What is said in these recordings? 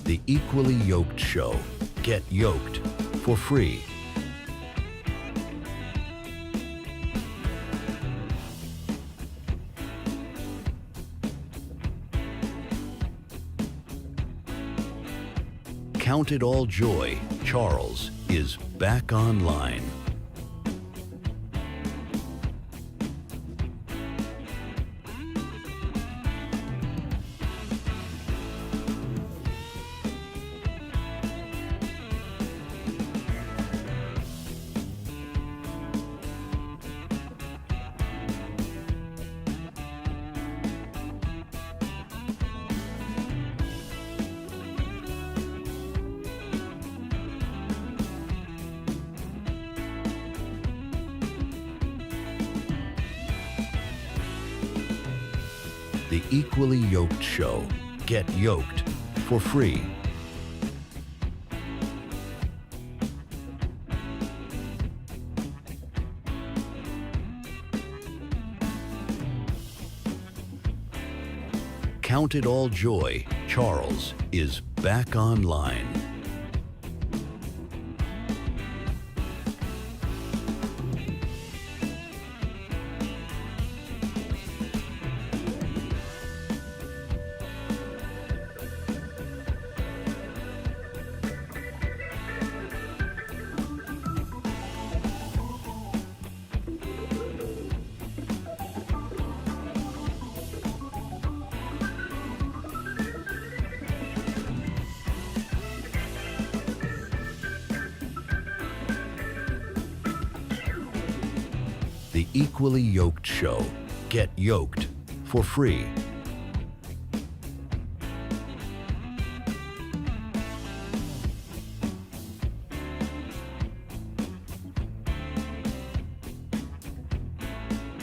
The Equally Yoked Show. Get yoked for free. Count it all joy. Charles is back online. The Equally Yoked Show. Get yoked for free. Count it all joy. Charles is back online. The Equally Yoked Show. Get yoked for free.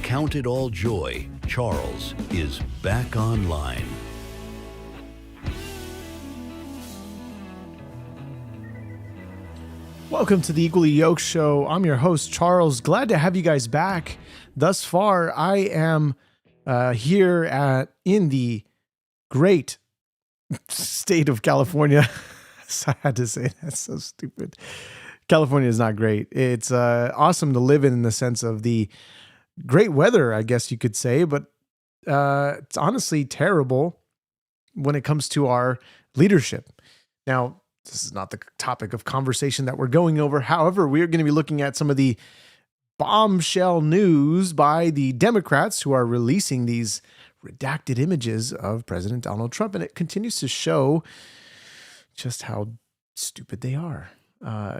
Count it all joy. Charles is back online. Welcome to the Equally Yoked Show. I'm your host, Charles. Glad to have you guys back. Thus far, I am here in the great state of California. I had to say that's so stupid. California is not great. It's awesome to live in the sense of the great weather, I guess you could say, but it's honestly terrible when it comes to our leadership. Now, this is not the topic of conversation that we're going over. However, we're going to be looking at some of the bombshell news by the Democrats who are releasing these redacted images of President Donald Trump. And it continues to show just how stupid they are.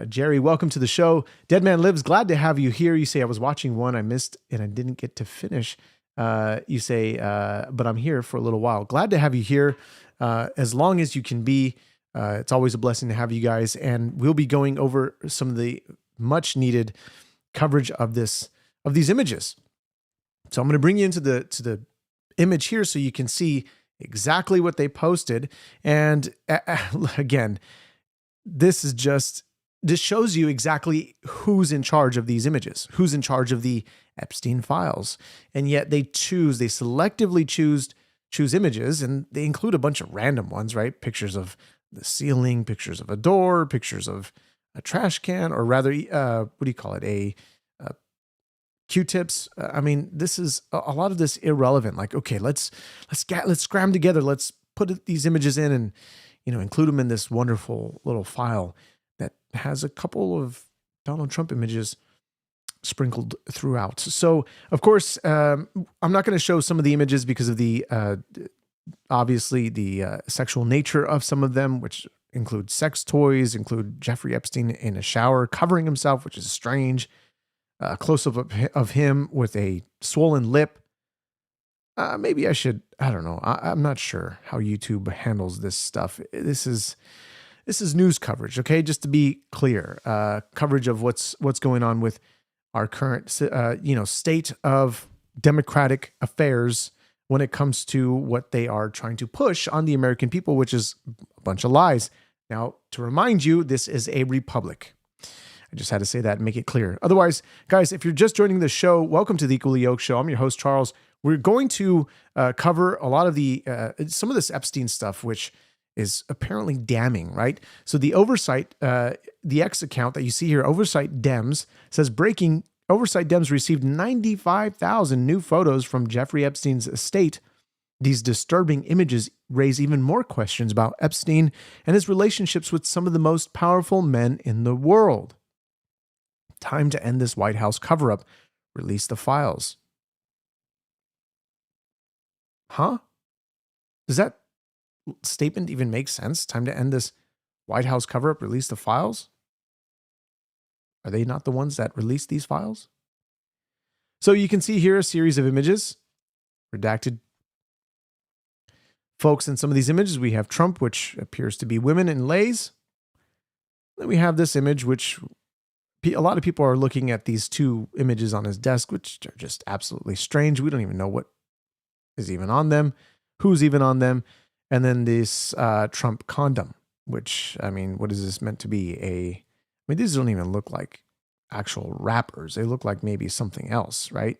Jerry, welcome to the show. Dead Man Lives, glad to have you here. You say, I was watching one I missed and I didn't get to finish. You say, but I'm here for a little while. Glad to have you here as long as you can be. It's always a blessing to have you guys, and we'll be going over some of the much needed coverage of these images. So I'm going to bring you into the image here so you can see exactly what they posted. And again, this shows you exactly who's in charge of these images, who's in charge of the Epstein files. And yet they selectively choose images, and they include a bunch of random ones, right? Pictures of the ceiling, pictures of a door, pictures of a trash can, or rather, what do you call it? A Q-tips. I mean, this is a lot of this irrelevant. Like, okay, let's scram together. Let's put these images in and, include them in this wonderful little file that has a couple of Donald Trump images sprinkled throughout. So, of course, I'm not going to show some of the images because of the obviously the sexual nature of some of them, which include sex toys, include Jeffrey Epstein in a shower covering himself, which is strange. Close-up of him with a swollen lip. Maybe I should, I don't know. I'm not sure how YouTube handles this stuff. This is news coverage, okay? Just to be clear, coverage of what's going on with our current, state of democratic affairs when it comes to what they are trying to push on the American people, which is a bunch of lies. Now, to remind you, this is a republic. I just had to say that and make it clear. Otherwise, guys, if you're just joining the show, welcome to the Equally Yoked Show. I'm your host, Charles. We're going to cover a lot of some of this Epstein stuff, which is apparently damning, right? So the Oversight, the X account that you see here, Oversight Dems, says breaking, Oversight Dems received 95,000 new photos from Jeffrey Epstein's estate. These disturbing images raise even more questions about Epstein and his relationships with some of the most powerful men in the world. Time to end this White House cover-up. Release the files. Huh? Does that statement even make sense? Time to end this White House cover-up. Release the files? Are they not the ones that released these files? So you can see here a series of images. Redacted. Folks, in some of these images, we have Trump, which appears to be women in lays. Then we have this image, which a lot of people are looking at these two images on his desk, which are just absolutely strange. We don't even know what is even on them, who's even on them. And then this Trump condom, which, I mean, what is this meant to be? I mean, these don't even look like actual wrappers. They look like maybe something else, right?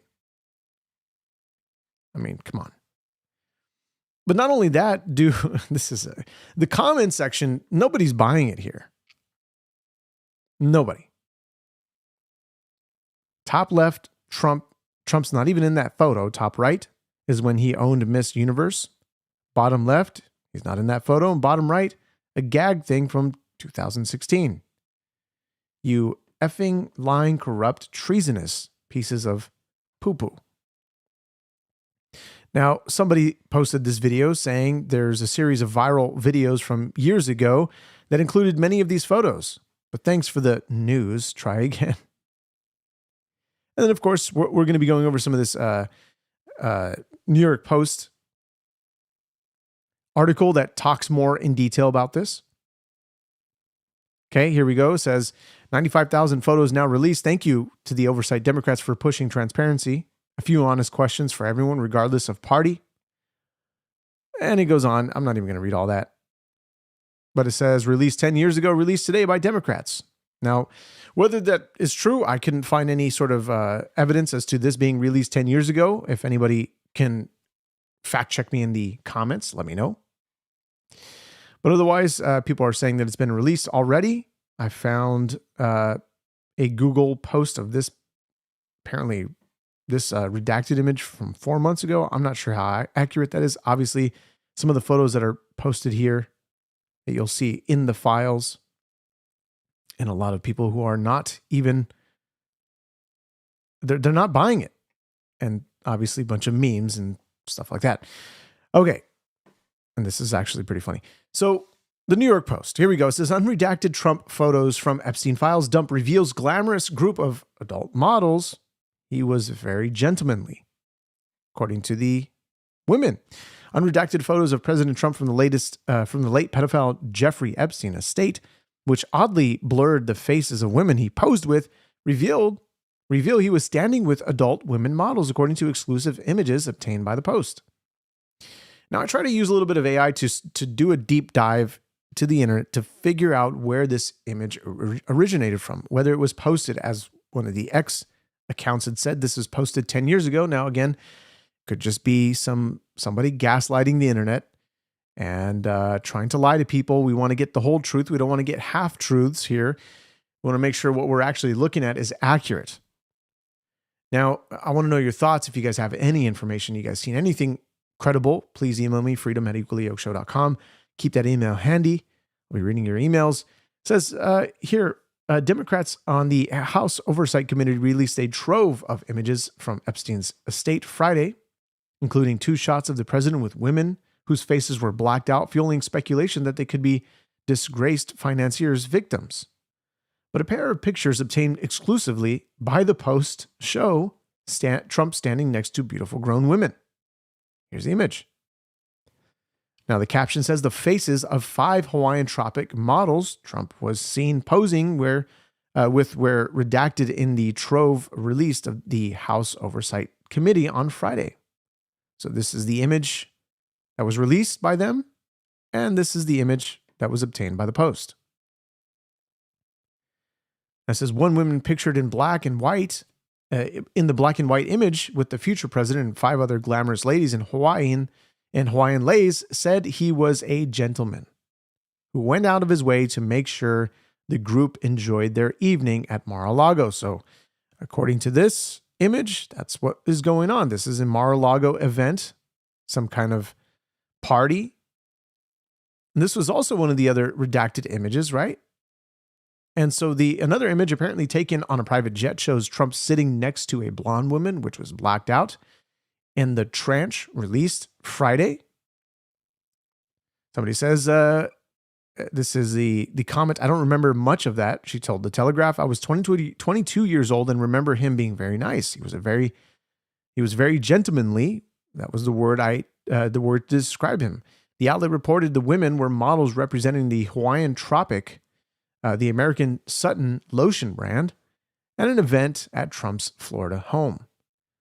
I mean, come on. But not only that, the comment section, nobody's buying it here. Nobody. Top left, Trump's not even in that photo. Top right is when he owned Miss Universe. Bottom left, he's not in that photo. And bottom right, a gag thing from 2016. You effing lying, corrupt, treasonous pieces of poo-poo. Now, somebody posted this video saying there's a series of viral videos from years ago that included many of these photos. But thanks for the news. Try again. And then, of course, we're going to be going over some of this New York Post article that talks more in detail about this. Okay, here we go. It says 95,000 photos now released. Thank you to the Oversight Democrats for pushing transparency. A few honest questions for everyone, regardless of party. And it goes on. I'm not even going to read all that. But it says, released 10 years ago, released today by Democrats. Now, whether that is true, I couldn't find any sort of evidence as to this being released 10 years ago. If anybody can fact check me in the comments, let me know. But otherwise, people are saying that it's been released already. I found a Google post of this, apparently this redacted image from 4 months ago. I'm not sure how accurate that is. Obviously, some of the photos that are posted here that you'll see in the files, and a lot of people who are not even, they're not buying it. And obviously a bunch of memes and stuff like that. Okay. And this is actually pretty funny. So the New York Post, here we go. It says unredacted Trump photos from Epstein files dump reveals glamorous group of adult models. He was very gentlemanly, according to the women. Unredacted photos of President Trump from the late pedophile Jeffrey Epstein estate, which oddly blurred the faces of women he posed with, reveal he was standing with adult women models, according to exclusive images obtained by the Post. Now, I try to use a little bit of AI to do a deep dive to the internet to figure out where this image originated from, whether it was posted as one of the X accounts had said this was posted 10 years ago. Now, again, could just be somebody gaslighting the internet and trying to lie to people. We want to get the whole truth. We don't want to get half truths here. We want to make sure what we're actually looking at is accurate. Now, I want to know your thoughts. If you guys have any information, you guys seen anything credible, please email me, freedom@equallyyokeshow.com. Keep that email handy. I'll be reading your emails. It says here, Democrats on the House Oversight Committee released a trove of images from Epstein's estate Friday, including 2 shots of the president with women whose faces were blacked out, fueling speculation that they could be disgraced financiers' victims. But a pair of pictures obtained exclusively by the Post show Trump standing next to beautiful grown women. Here's the image. Now, the caption says the faces of 5 Hawaiian tropic models Trump was seen posing were redacted in the trove released of the House Oversight Committee on Friday. So this is the image that was released by them, and this is the image that was obtained by the Post. It says one woman pictured in black and white, in the black and white image with the future president and 5 other glamorous ladies in Hawaiian lays, said he was a gentleman. who went out of his way to make sure the group enjoyed their evening at Mar-a-Lago. So according to this image, that's what is going on. This is a Mar-a-Lago event, some kind of party. And this was also one of the other redacted images, right? And so another image apparently taken on a private jet shows Trump sitting next to a blonde woman, which was blacked out. And the tranche released Friday. Somebody says, this is the comment. I don't remember much of that. She told The Telegraph, I was 22 years old and remember him being very nice. He was very gentlemanly. That was the word to describe him. The outlet reported the women were models representing the Hawaiian Tropic, the American Sutton lotion brand, at an event at Trump's Florida home.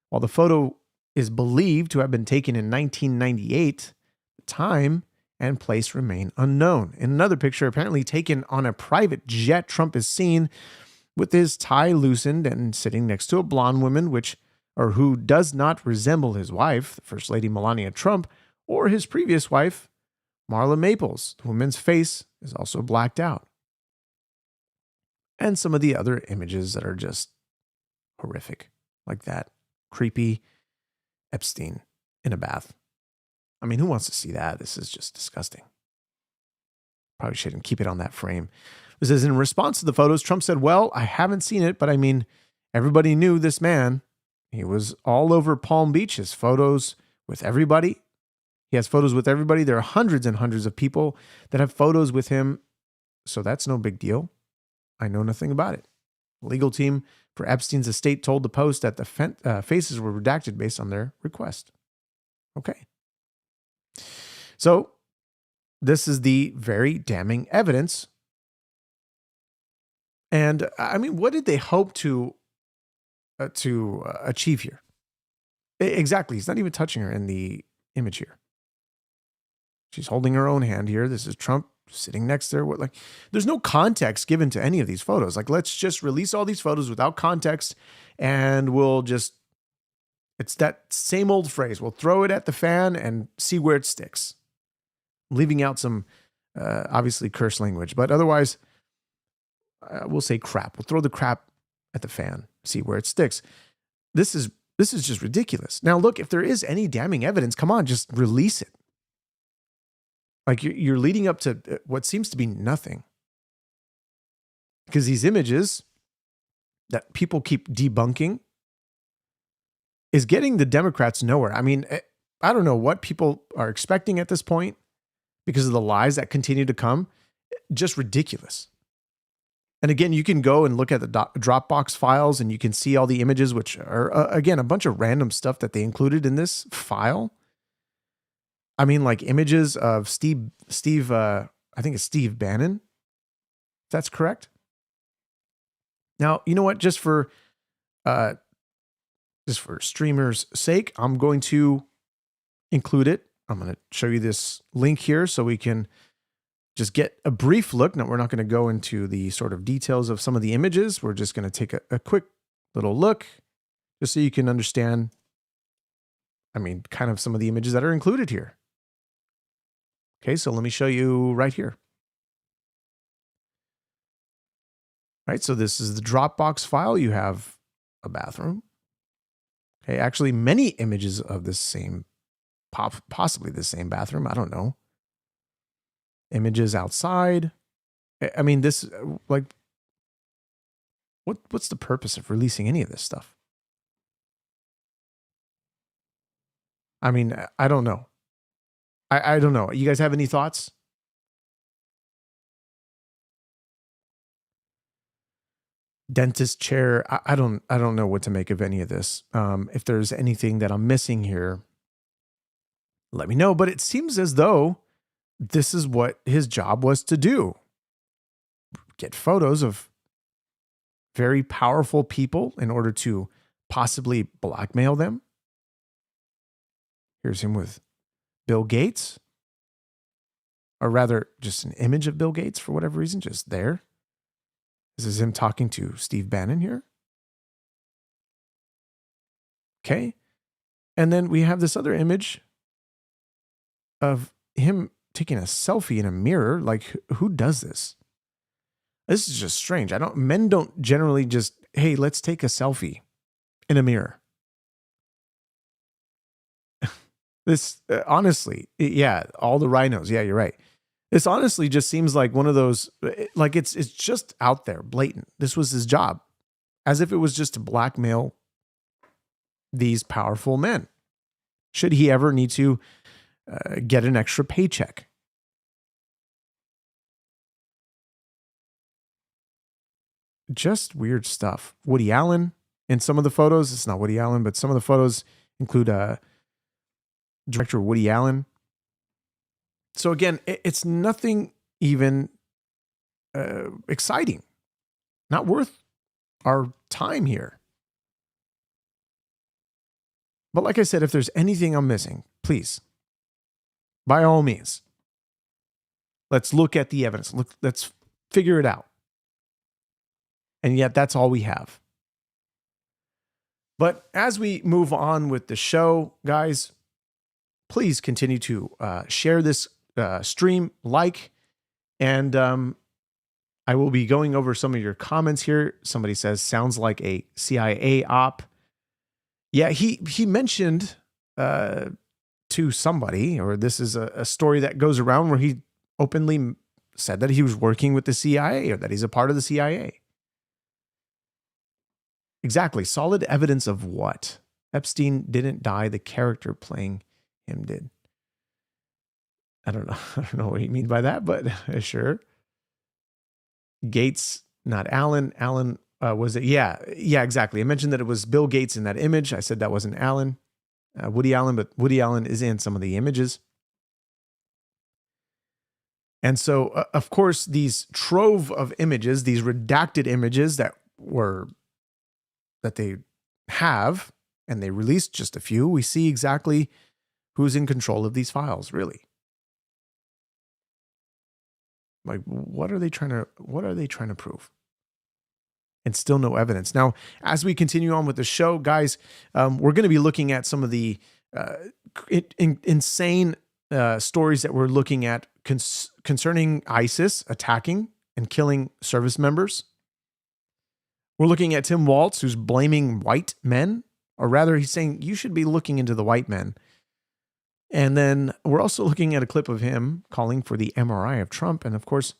While the photo is believed to have been taken in 1998, the time and place remain unknown. In another picture, apparently taken on a private jet, Trump is seen with his tie loosened and sitting next to a blonde woman, who does not resemble his wife, First Lady Melania Trump, or his previous wife, Marla Maples. The woman's face is also blacked out. And some of the other images that are just horrific, like that creepy Epstein in a bath. I mean, who wants to see that? This is just disgusting. Probably shouldn't keep it on that frame. It says, in response to the photos, Trump said, well, I haven't seen it, but I mean, everybody knew this man. He was all over Palm Beach. His photos with everybody. He has photos with everybody. There are hundreds and hundreds of people that have photos with him. So that's no big deal. I know nothing about it. The legal team for Epstein's estate told the Post that the faces were redacted based on their request. Okay. So this is the very damning evidence. And I mean, what did they hope to achieve here? Exactly. He's not even touching her in the image here. She's holding her own hand here. This is Trump sitting next to her. There's no context given to any of these photos. Like, let's just release all these photos without context and it's that same old phrase. We'll throw it at the fan and see where it sticks. Leaving out some, obviously, curse language, but otherwise, we'll say crap. We'll throw the crap at the fan, see where it sticks. This is just ridiculous. Now, look, if there is any damning evidence, come on, just release it. Like you're leading up to what seems to be nothing. Because these images that people keep debunking is getting the Democrats nowhere. I mean, I don't know what people are expecting at this point because of the lies that continue to come. Just ridiculous. And again, you can go and look at the Dropbox files and you can see all the images, which are, again, a bunch of random stuff that they included in this file. I mean, like images of Steve, I think it's Steve Bannon. If that's correct. Now, you know what? Just for streamers' sake, I'm going to include it. I'm going to show you this link here so we can just get a brief look. Now, we're not going to go into the sort of details of some of the images. We're just going to take a quick little look just so you can understand, I mean, kind of some of the images that are included here. Okay, so let me show you right here. Right, so this is the Dropbox file. You have a bathroom. Okay, actually many images of this same, possibly the same bathroom. I don't know. Images outside. I mean, this, like, what's the purpose of releasing any of this stuff? I mean, I don't know. I don't know. You guys have any thoughts? Dentist chair. I don't know what to make of any of this. If there's anything that I'm missing here, let me know. But it seems as though this is what his job was to do. Get photos of very powerful people in order to possibly blackmail them. Here's him with Bill Gates, or rather just an image of Bill Gates for whatever reason, just there. This is him talking to Steve Bannon here. Okay. And then we have this other image of him taking a selfie in a mirror. Like, who does this? This is just strange. Men don't generally just, hey, let's take a selfie in a mirror. This honestly, yeah, all the rhinos. Yeah, you're right. This honestly just seems like one of those, like it's just out there, blatant. This was his job, as if it was just to blackmail these powerful men. Should he ever need to get an extra paycheck? Just weird stuff. Woody Allen in some of the photos. It's not Woody Allen, but some of the photos include director Woody Allen. So again, it's nothing even exciting. Not worth our time here. But like I said, if there's anything I'm missing, please, by all means, let's look at the evidence. Let's figure it out. And yet that's all we have. But as we move on with the show, guys, please continue to share this stream, and I will be going over some of your comments here. Somebody says, sounds like a CIA op. Yeah, he mentioned to somebody, or this is a story that goes around where he openly said that he was working with the CIA or that he's a part of the CIA. Exactly. Solid evidence of what? Epstein didn't die. The character playing him did. I don't know. I don't know what you mean by that, but sure. Gates, not Allen. Allen was it? Yeah, exactly. I mentioned that it was Bill Gates in that image. I said that wasn't Allen, Woody Allen, but Woody Allen is in some of the images. And so, of course, these trove of images, these redacted images that they have, and they released just a few, we see exactly who's in control of these files, really. Like, what are they trying to prove? And still no evidence. Now, as we continue on with the show, guys, we're going to be looking at some of the insane stories that we're looking at concerning ISIS attacking and killing service members. We're looking at Tim Waltz, who's blaming white men, or rather he's saying you should be looking into the white men. And then we're also looking at a clip of him calling for the MRI of Trump. And of course,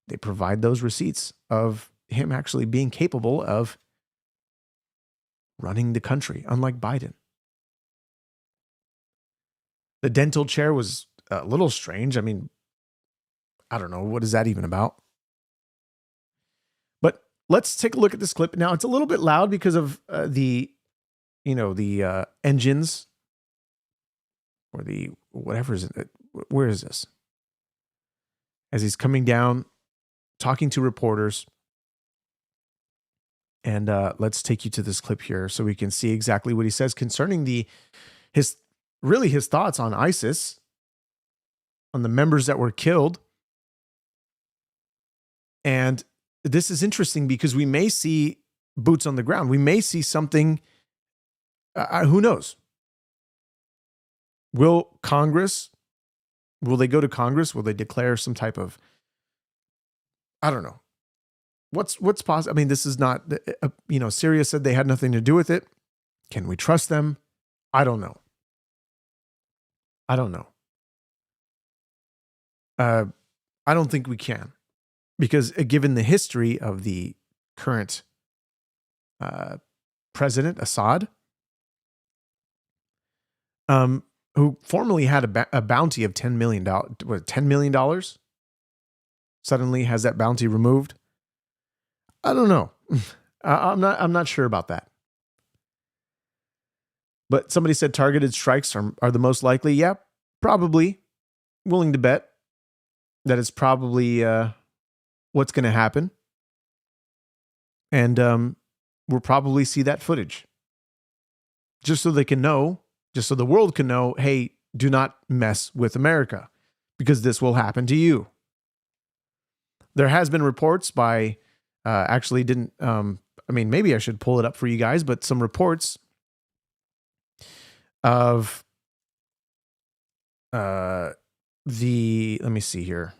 they provide those receipts of him actually being capable of running the country, unlike Biden. The dental chair was a little strange. I mean, I don't know. What is that even about? But let's take a look at this clip. Now, it's a little bit loud because of the engines or the whatever is it. Where is this? As he's coming down, talking to reporters. And let's take you to this clip here so we can see exactly what he says concerning his thoughts on ISIS, on the members that were killed. And this is interesting because we may see boots on the ground. We may see something, who knows? Will they go to Congress? Will they declare some type of, I don't know. What's possible? I mean, this is not, Syria said they had nothing to do with it. Can we trust them? I don't know. I don't think we can, because given the history of the current president, Assad, who formerly had a bounty of $10 million, $10 million, suddenly has that bounty removed. I don't know. I'm not sure about that. But somebody said targeted strikes are the most likely. Yeah, probably. Willing to bet that it's probably what's going to happen. And we'll probably see that footage. Just so they can know, just so the world can know, hey, do not mess with America, because this will happen to you. There has been reports by, maybe I should pull it up for you guys, but some reports of let me see here,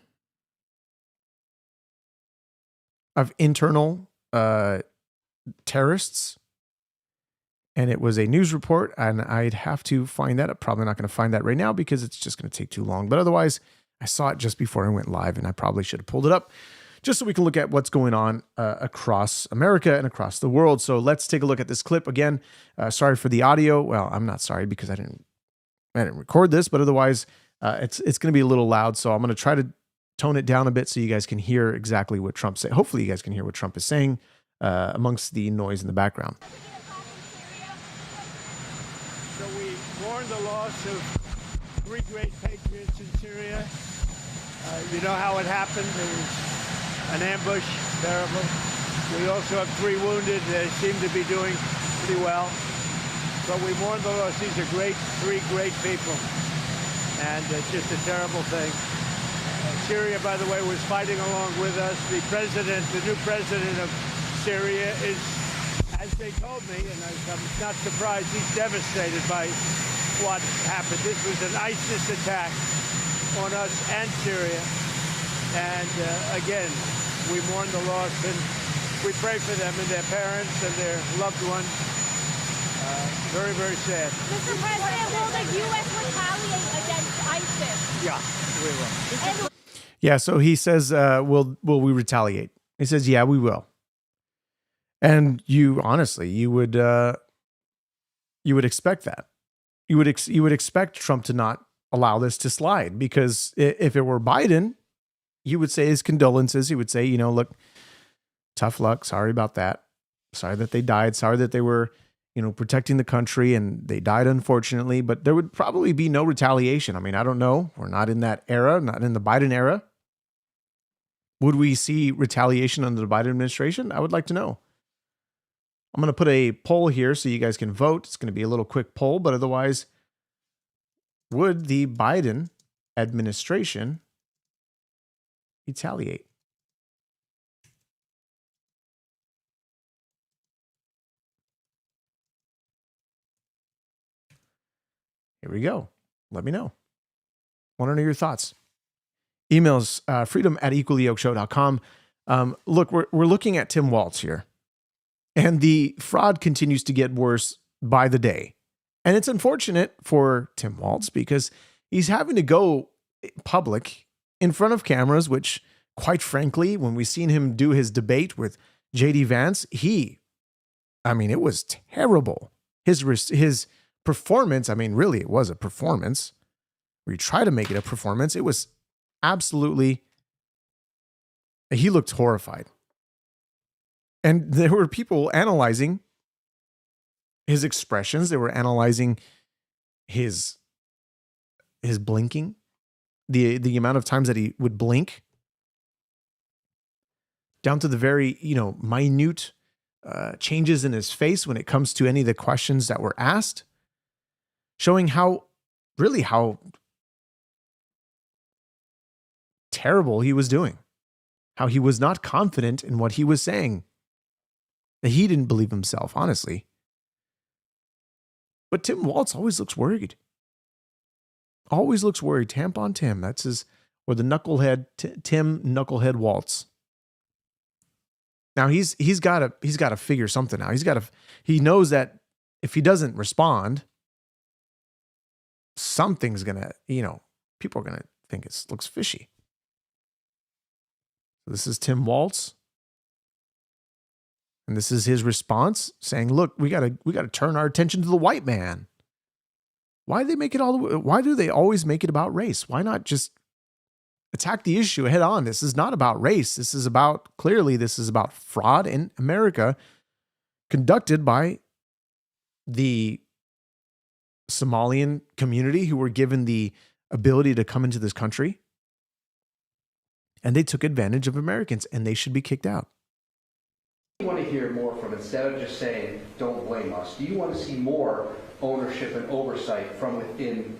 of internal terrorists. And it was a news report, and I'd have to find that. I'm probably not going to find that right now because it's just going to take too long. But otherwise, I saw it just before I went live, and I probably should have pulled it up just so we can look at what's going on across America and across the world. So let's take a look at this clip again. Sorry for the audio. Well, I'm not sorry because I didn't record this, but otherwise, it's going to be a little loud. So I'm going to try to tone it down a bit so you guys can hear exactly what Trump's saying. Hopefully, you guys can hear what Trump is saying amongst the noise in the background. So we mourn the loss of 3 great patriots in Syria. You know how it happened. It was an ambush, terrible. We also have 3 wounded. They seem to be doing pretty well. But we mourn the loss. These are 3 great people. And it's just a terrible thing. Syria, by the way, was fighting along with us. The new president of Syria is, as they told me, and I'm not surprised, he's devastated by what happened. This was an ISIS attack on us and Syria. And again, we mourn the loss, and we pray for them and their parents and their loved ones. Very, very sad. Mr. President, will the U.S. retaliate against ISIS? Yeah, we will. Yeah, so he says, will we retaliate? He says, yeah, we will. And you would expect that. You would expect Trump to not allow this to slide, because if it were Biden, you would say his condolences. He would say, look, tough luck. Sorry about that. Sorry that they died. Sorry that they were, protecting the country and they died, unfortunately, but there would probably be no retaliation. I mean, I don't know. We're not in that era, not in the Biden era. Would we see retaliation under the Biden administration? I would like to know. I'm going to put a poll here so you guys can vote. It's going to be a little quick poll, but otherwise, would the Biden administration retaliate? Here we go. Let me know. Want to know your thoughts. Emails, freedom@equallyyokeshow.com. Look, we're looking at Tim Walz here. And the fraud continues to get worse by the day. And it's unfortunate for Tim Walz because he's having to go public in front of cameras, which, quite frankly, when we seen him do his debate with J.D. Vance, it was terrible. His performance, really, it was a performance. Where you try to make it a performance, it was absolutely, he looked horrified. And there were people analyzing his expressions. They were analyzing his blinking, the amount of times that he would blink, down to the very, minute changes in his face when it comes to any of the questions that were asked, showing how terrible he was doing, how he was not confident in what he was saying, that he didn't believe himself, honestly. But Tim Walz always looks worried. Always looks worried. Tampon Tim, that's his, or the knucklehead, Tim Knucklehead Walz. Now he's got to figure something out. He knows that if he doesn't respond, something's gonna, people are gonna think it looks fishy. This is Tim Walz. And this is his response, saying, look, we gotta turn our attention to the white man. Why do they make it why do they always make it about race? Why not just attack the issue head on? This is not about race. This is about fraud in America conducted by the Somalian community who were given the ability to come into this country. And they took advantage of Americans, and they should be kicked out. You want to hear more from, instead of just saying, don't blame us, do you want to see more ownership and oversight from within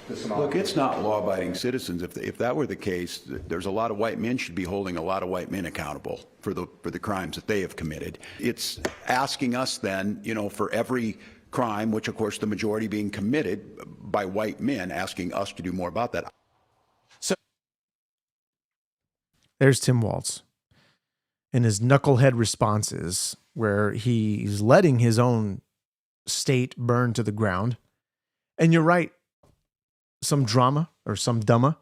the Somali? Look, it's not law-abiding citizens. If that were the case, there's a lot of white men should be holding a lot of white men accountable for the crimes that they have committed. It's asking us then, for every crime, which of course the majority being committed by white men, asking us to do more about that. There's Tim Walz and his knucklehead responses where he's letting his own state burn to the ground. And you're right, some drama or some dumma.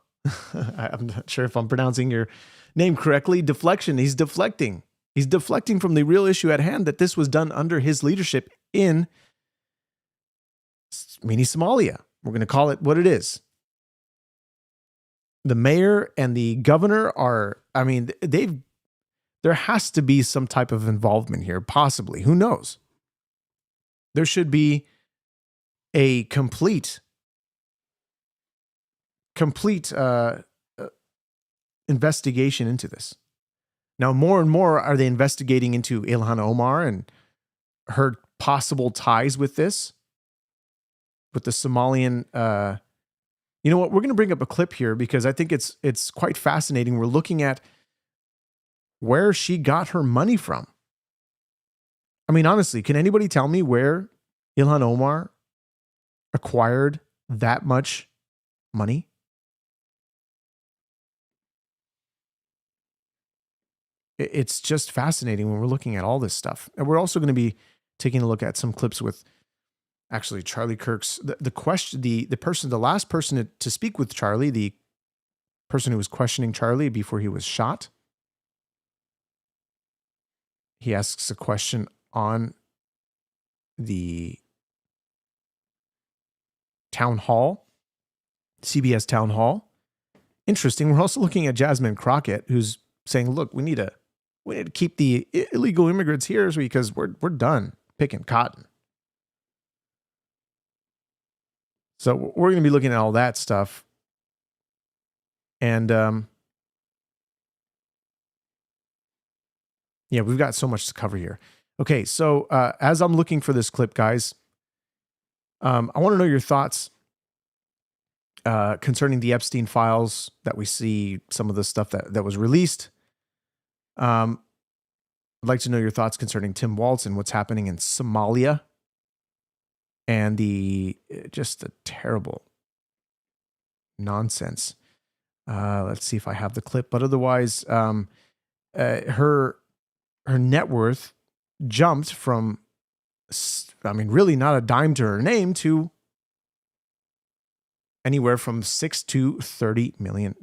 I'm not sure if I'm pronouncing your name correctly. Deflection. He's deflecting. He's deflecting from the real issue at hand, that this was done under his leadership in mini Somalia. We're going to call it what it is. The mayor and the governor are, I mean, there has to be some type of involvement here, possibly. Who knows? There should be a complete investigation into this. Now, more and more are they investigating into Ilhan Omar and her possible ties with this, with the Somalian. You know what? We're going to bring up a clip here because I think it's quite fascinating. We're looking at where she got her money from. I mean, honestly, can anybody tell me where Ilhan Omar acquired that much money? It's just fascinating when we're looking at all this stuff. And we're also going to be taking a look at some clips with actually Charlie Kirk's, the last person to speak with Charlie, the person who was questioning Charlie before he was shot. He asks a question on the town hall, CBS town hall. Interesting. We're also looking at Jasmine Crockett, who's saying, look, we need to keep the illegal immigrants here because we're done picking cotton. So we're going to be looking at all that stuff. And yeah, we've got so much to cover here. Okay, so as I'm looking for this clip, guys, I want to know your thoughts concerning the Epstein files that we see, some of the stuff that was released. I'd like to know your thoughts concerning Tim Walz and what's happening in Somalia and just the terrible nonsense. Let's see if I have the clip, but otherwise, her net worth jumped from, I mean, really not a dime to her name to anywhere from $6 to $30 million.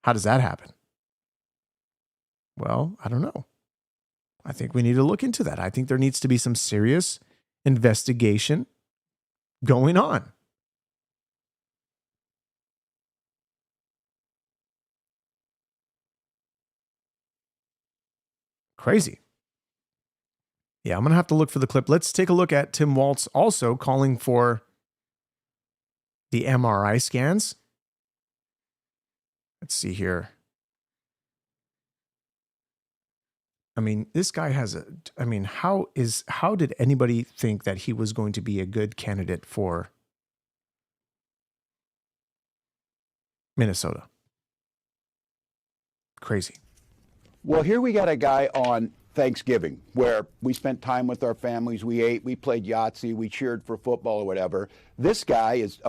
How does that happen? Well, I don't know. I think we need to look into that. I think there needs to be some serious investigation going on. Crazy. Yeah, I'm going to have to look for the clip. Let's take a look at Tim Walz also calling for the MRI scans. Let's see here. I mean, this guy how did anybody think that he was going to be a good candidate for Minnesota? Crazy. Well, here we got a guy on Thanksgiving where we spent time with our families. We ate, we played Yahtzee, we cheered for football or whatever. This guy is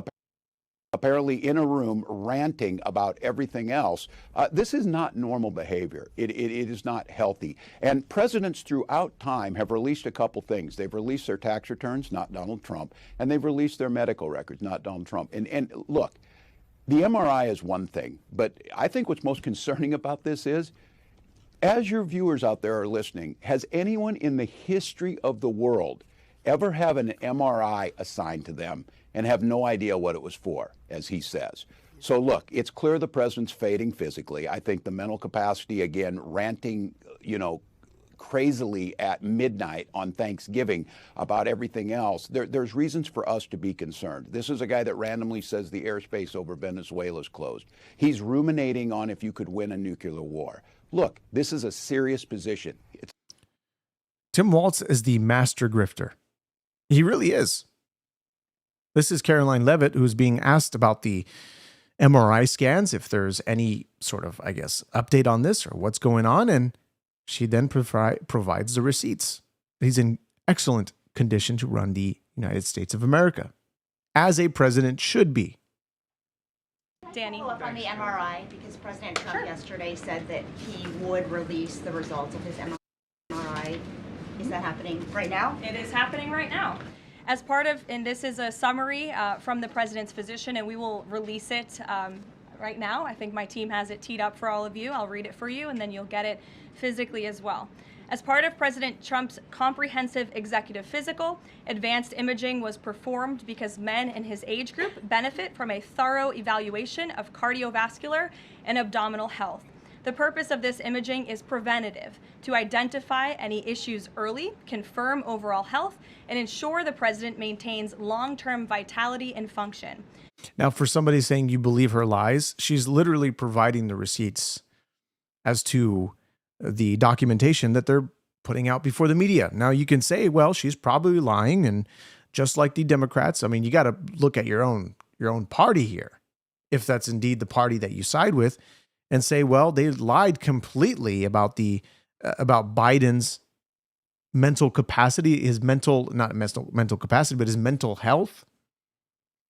apparently in a room ranting about everything else. This is not normal behavior. It is not healthy. And presidents throughout time have released a couple things. They've released their tax returns, not Donald Trump, and they've released their medical records, not Donald Trump. And look, the MRI is one thing, but I think what's most concerning about this is, as your viewers out there are listening, has anyone in the history of the world ever have an MRI assigned to them and have no idea what it was for, as he says? So look, it's clear the president's fading physically. I think the mental capacity, again, ranting, crazily at midnight on Thanksgiving about everything else. There's reasons for us to be concerned. This is a guy that randomly says the airspace over Venezuela is closed. He's ruminating on if you could win a nuclear war. Look, this is a serious position. Tim Walz is the master grifter. He really is. This is Caroline Levitt, who's being asked about the MRI scans, if there's any sort of, update on this or what's going on. And she then provides the receipts. He's in excellent condition to run the United States of America, as a president should be. Danny. Follow up on the MRI, because President Trump yesterday said that he would release the results of his MRI. Is that happening right now? It is happening right now. As part of, and this is a summary from the president's physician, and we will release it right now. I think my team has it teed up for all of you. I'll read it for you, and then you'll get it physically as well. As part of President Trump's comprehensive executive physical, advanced imaging was performed because men in his age group benefit from a thorough evaluation of cardiovascular and abdominal health. The purpose of this imaging is preventative, to identify any issues early, confirm overall health, and ensure the president maintains long-term vitality and function. Now, for somebody saying you believe her lies, she's literally providing the receipts as to the documentation that they're putting out before the media. Now, you can say, well, she's probably lying, and just like the Democrats, I mean, you got to look at your own party here, if that's indeed the party that you side with, and say, well, they lied completely about Biden's mental capacity, his mental, not mental capacity, but his mental health,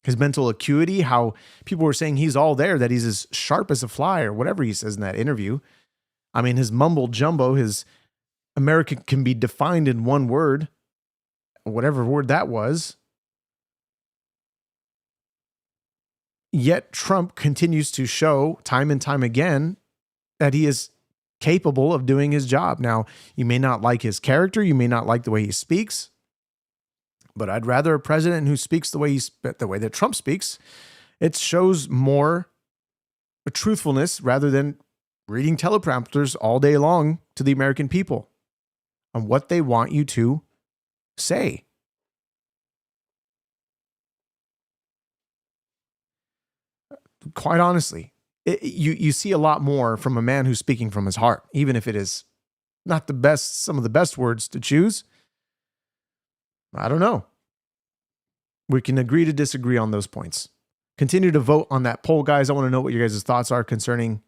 his mental acuity, how people were saying he's all there, that he's as sharp as a fly, or whatever he says in that interview. I mean, his mumble jumbo, his America can be defined in one word, whatever word that was. Yet Trump continues to show time and time again that he is capable of doing his job. Now, you may not like his character, you may not like the way he speaks, but I'd rather a president who speaks the way that Trump speaks. It shows more truthfulness rather than reading teleprompters all day long to the American people on what they want you to say. Quite honestly, you see a lot more from a man who's speaking from his heart, even if it is not the best, some of the best words to choose. I don't know. We can agree to disagree on those points. Continue to vote on that poll, guys. I want to know what your guys' thoughts are concerning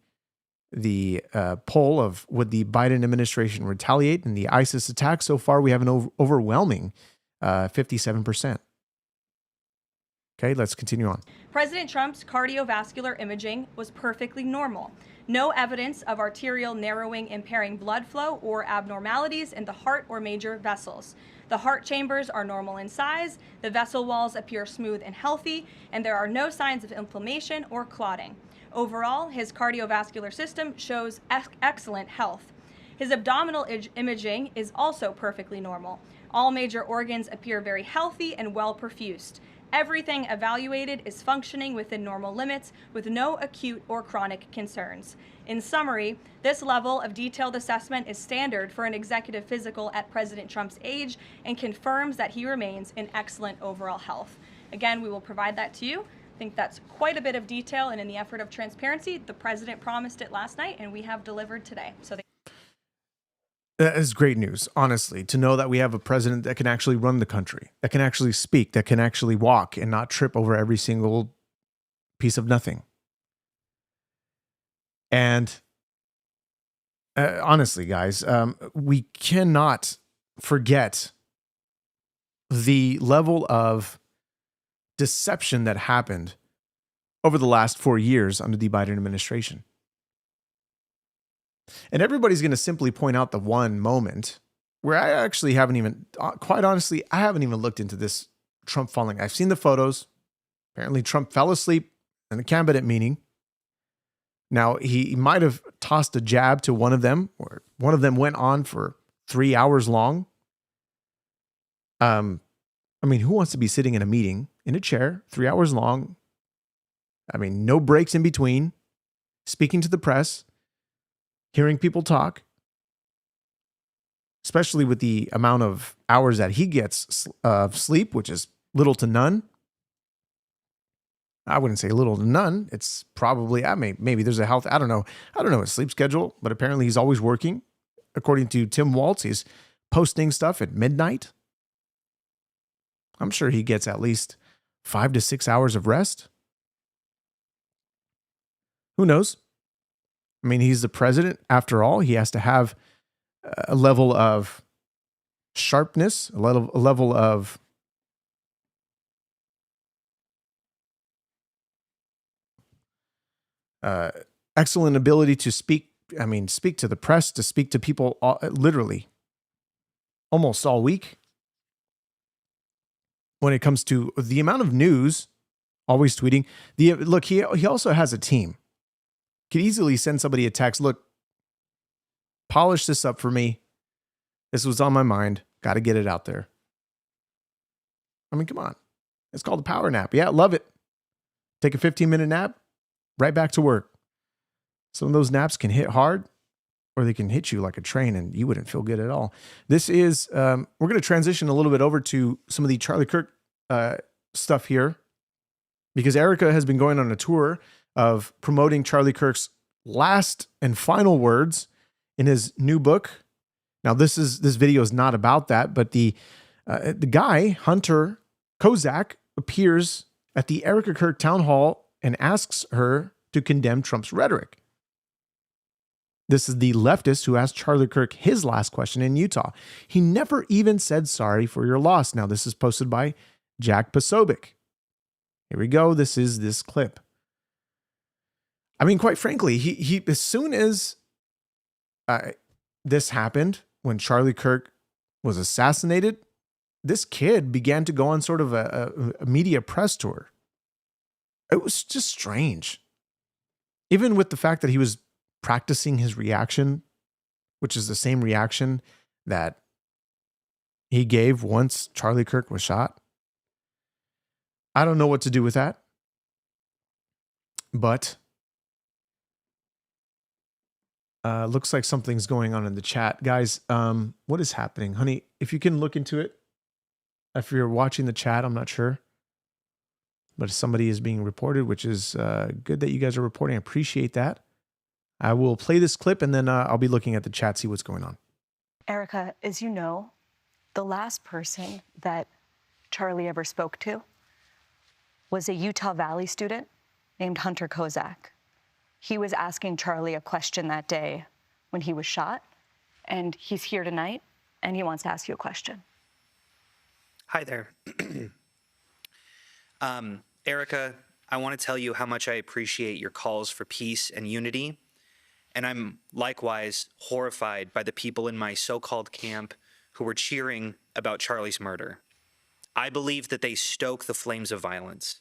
the poll of would the Biden administration retaliate in the ISIS attack. So far, we have an overwhelming 57%. Okay, let's continue on. President Trump's cardiovascular imaging was perfectly normal. No evidence of arterial narrowing impairing blood flow or abnormalities in the heart or major vessels. The heart chambers are normal in size, the vessel walls appear smooth and healthy, and there are no signs of inflammation or clotting. Overall, his cardiovascular system shows excellent health. His abdominal imaging is also perfectly normal. All major organs appear very healthy and well perfused. Everything evaluated is functioning within normal limits with no acute or chronic concerns. In summary, this level of detailed assessment is standard for an executive physical at President Trump's age and confirms that he remains in excellent overall health. Again, we will provide that to you. I think that's quite a bit of detail, and in the effort of transparency, the president promised it last night, and we have delivered today. That is great news, honestly, to know that we have a president that can actually run the country, that can actually speak, that can actually walk and not trip over every single piece of nothing. And honestly, guys, we cannot forget the level of deception that happened over the last 4 years under the Biden administration. And everybody's going to simply point out the one moment where I actually haven't even, quite honestly, I haven't even looked into this Trump falling. I've seen the photos. Apparently Trump fell asleep in a cabinet meeting. Now, he might have tossed a jab to one of them, or one of them went on for 3 hours long. I mean, who wants to be sitting in a meeting in a chair 3 hours long? I mean, no breaks in between, speaking to the press, hearing people talk, especially with the amount of hours that he gets of sleep, which is little to none. I wouldn't say little to none. It's probably, maybe there's a health, I don't know his sleep schedule, but apparently he's always working. According to Tim Waltz, he's posting stuff at midnight. I'm sure he gets at least 5 to 6 hours of rest. Who knows? I mean, he's the president. After all, he has to have a level of sharpness, a level of excellent ability to speak. I mean, speak to the press, to speak to people literally almost all week. When it comes to the amount of news, always tweeting. Look, he also has a team. Could easily send somebody a text. Look, polish this up for me. This was on my mind. Got to get it out there. I mean, come on. It's called a power nap. Yeah, love it. Take a 15-minute nap, right back to work. Some of those naps can hit hard, or they can hit you like a train and you wouldn't feel good at all. This is, we're going to transition a little bit over to some of the Charlie Kirk stuff here, because Erica has been going on a tour of promoting Charlie Kirk's last and final words in his new book. Now, this video is not about that, but the guy, Hunter Kozak, appears at the Erica Kirk town hall and asks her to condemn Trump's rhetoric. This is the leftist who asked Charlie Kirk his last question in Utah. He never even said sorry for your loss. Now, this is posted by Jack Posobiec. Here we go. This is this clip. I mean, quite frankly, he as soon as this happened, when Charlie Kirk was assassinated, this kid began to go on sort of a media press tour. It was just strange. Even with the fact that he was practicing his reaction, which is the same reaction that he gave once Charlie Kirk was shot. I don't know what to do with that. But looks like something's going on in the chat. Guys, what is happening? Honey, if you can look into it. If you're watching the chat, I'm not sure. But somebody is being reported, which is good that you guys are reporting. I appreciate that. I will play this clip and then I'll be looking at the chat, see what's going on. Erica, as you know, the last person that Charlie ever spoke to was a Utah Valley student named Hunter Kozak. He was asking Charlie a question that day when he was shot, and he's here tonight, and he wants to ask you a question. Hi there. Erica, I want to tell you how much I appreciate your calls for peace and unity, and I'm likewise horrified by the people in my so-called camp who were cheering about Charlie's murder. I believe that they stoke the flames of violence.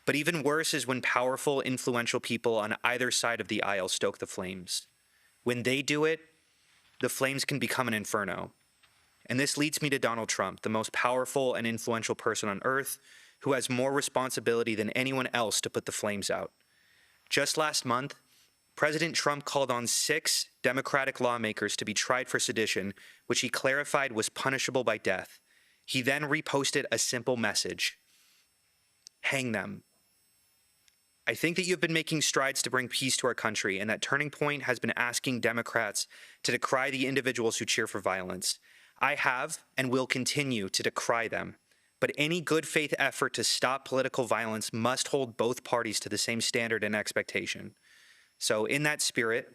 But even worse is when powerful, influential people on either side of the aisle stoke the flames. When they do it, the flames can become an inferno. And this leads me to Donald Trump, the most powerful and influential person on earth, who has more responsibility than anyone else to put the flames out. Just last month, President Trump called on 6 Democratic lawmakers to be tried for sedition, which he clarified was punishable by death. He then reposted a simple message: hang them. I think that you've been making strides to bring peace to our country, and that turning point has been asking Democrats to decry the individuals who cheer for violence. I have and will continue to decry them. But any good faith effort to stop political violence must hold both parties to the same standard and expectation. So in that spirit,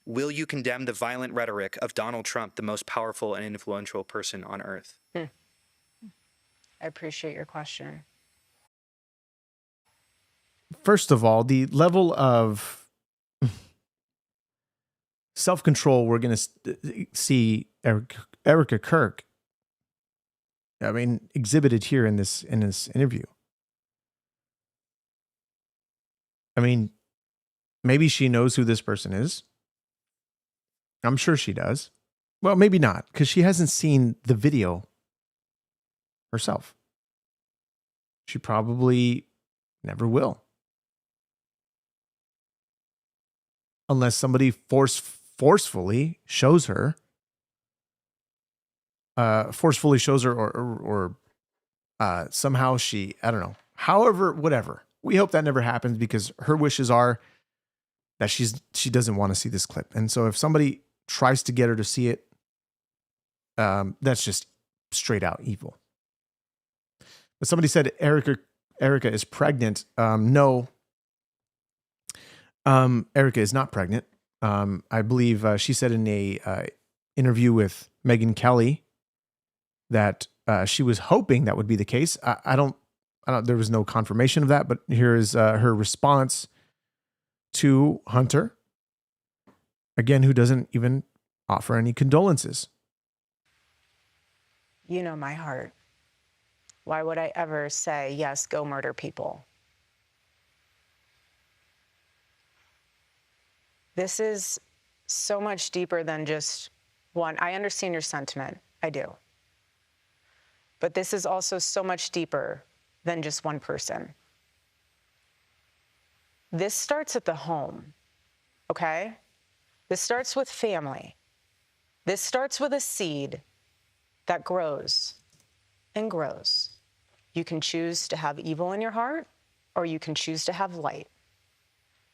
will you condemn the violent rhetoric of Donald Trump, the most powerful and influential person on earth? I appreciate your question. First of all, the level of self-control we're going to see Erica Kirk, I mean, exhibited here in this interview. I mean, maybe she knows who this person is. I'm sure she does. Well, maybe not, because she hasn't seen the video herself. She probably never will. Unless somebody forcefully shows her, or somehow she, I don't know, however, whatever. We hope that never happens, because her wishes are that she doesn't want to see this clip. And so if somebody tries to get her to see it, that's just straight out evil. But somebody said Erica is pregnant. No. Erica is not pregnant. I believe she said in a interview with Megyn Kelly that she was hoping that would be the case. I don't. There was no confirmation of that, but here is her response to Hunter, again, who doesn't even offer any condolences. You know my heart. Why would I ever say, yes, go murder people? This is so much deeper than just one. I understand your sentiment. I do. But this is also so much deeper than just one person. This starts at the home, okay? This starts with family. This starts with a seed that grows and grows. You can choose to have evil in your heart, or you can choose to have light.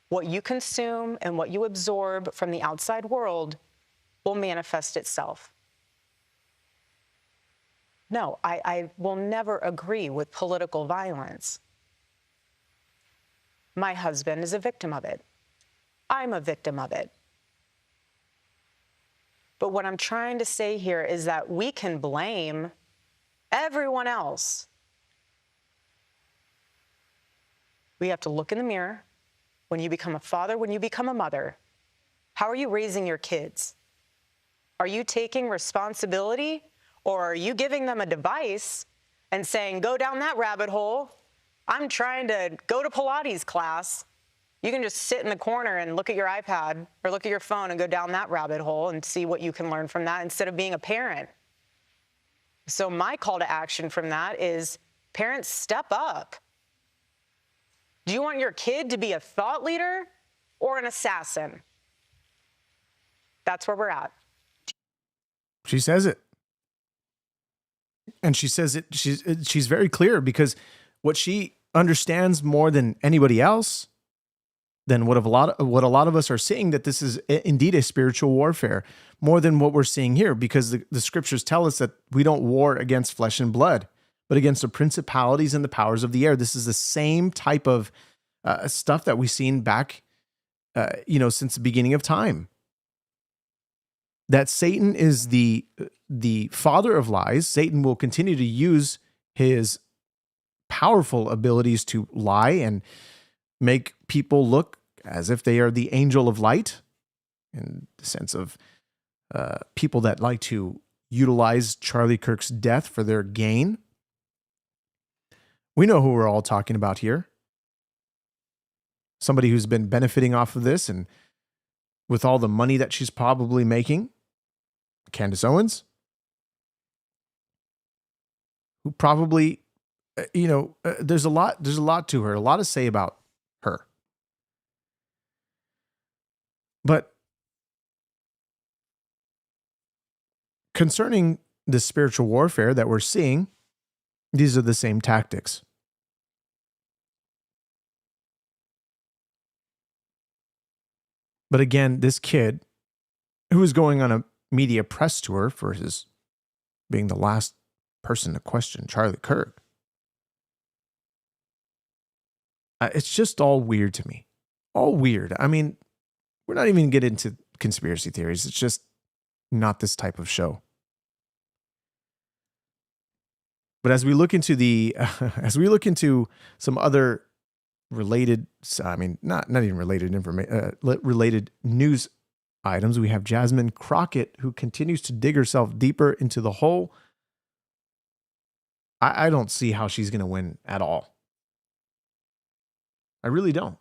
What you consume and what you absorb from the outside world will manifest itself. No, I will never agree with political violence. My husband is a victim of it. I'm a victim of it. But what I'm trying to say here is that we can blame everyone else. We have to look in the mirror. When you become a father, when you become a mother, how are you raising your kids? Are you taking responsibility, or are you giving them a device and saying, go down that rabbit hole? I'm trying to go to Pilates class. You can just sit in the corner and look at your iPad or look at your phone and go down that rabbit hole and see what you can learn from that instead of being a parent. So my call to action from that is, parents, step up. Do you want your kid to be a thought leader or an assassin? That's where we're at. She says it. And she says it, she's very clear, because what she understands more than anybody else, than what a lot of us are seeing, that this is indeed a spiritual warfare, more than what we're seeing here, because the scriptures tell us that we don't war against flesh and blood, but against the principalities and the powers of the air. This is the same type of stuff that we've seen back, since the beginning of time. That Satan is the father of lies. Satan will continue to use his powerful abilities to lie and make people look as if they are the angel of light, in the sense of people that like to utilize Charlie Kirk's death for their gain. We know who we're all talking about here. Somebody who's been benefiting off of this, and with all the money that she's probably making, Candace Owens, who probably, there's a lot to her, a lot to say about her. But concerning the spiritual warfare that we're seeing, these are the same tactics. But again, this kid who is going on a media press tour for his being the last person to question Charlie Kirk, it's just all weird to me. All weird. I mean, we're not even getting into conspiracy theories. It's just not this type of show. But as we look into some other related, not even related related news items, we have Jasmine Crockett, who continues to dig herself deeper into the hole. I don't see how she's going to win at all. I really don't.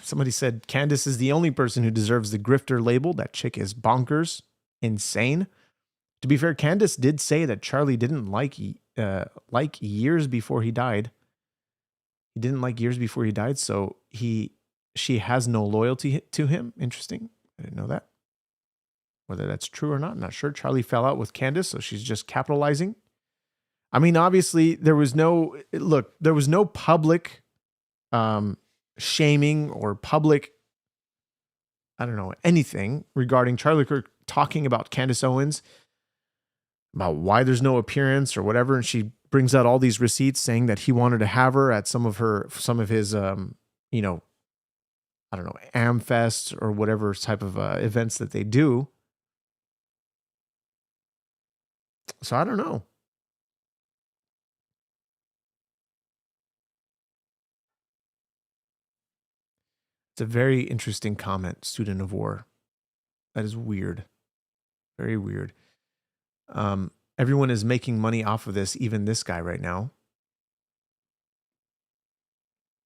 Somebody said Candace is the only person who deserves the grifter label. That chick is bonkers, insane. To be fair, Candace did say that Charlie didn't like years before he died. He didn't like years before he died, so she has no loyalty to him. Interesting. I didn't know that. Whether that's true or not, I'm not sure. Charlie fell out with Candace, so she's just capitalizing. I mean, obviously, there was no public shaming or public, anything regarding Charlie Kirk talking about Candace Owens, about why there's no appearance or whatever. And she brings out all these receipts saying that he wanted to have her at some of his, Amfest or whatever type of events that they do. So I don't know. It's a very interesting comment, student of war. That is weird. Very weird. Everyone is making money off of this, even this guy right now.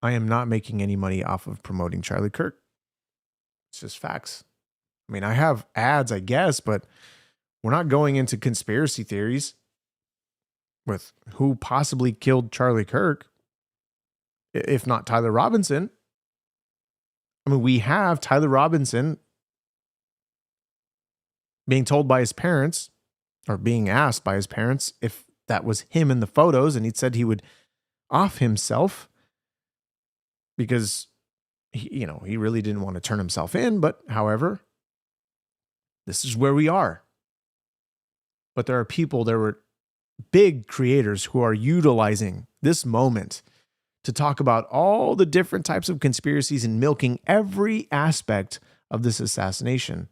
I am not making any money off of promoting Charlie Kirk. It's just facts. I mean, I have ads, I guess, but we're not going into conspiracy theories with who possibly killed Charlie Kirk, if not Tyler Robinson. I mean, we have Tyler Robinson being told by his parents, or being asked by his parents, if that was him in the photos, and he said he would off himself because he really didn't want to turn himself in. But however, this is where we are. But there were big creators who are utilizing this moment to talk about all the different types of conspiracies and milking every aspect of this assassination,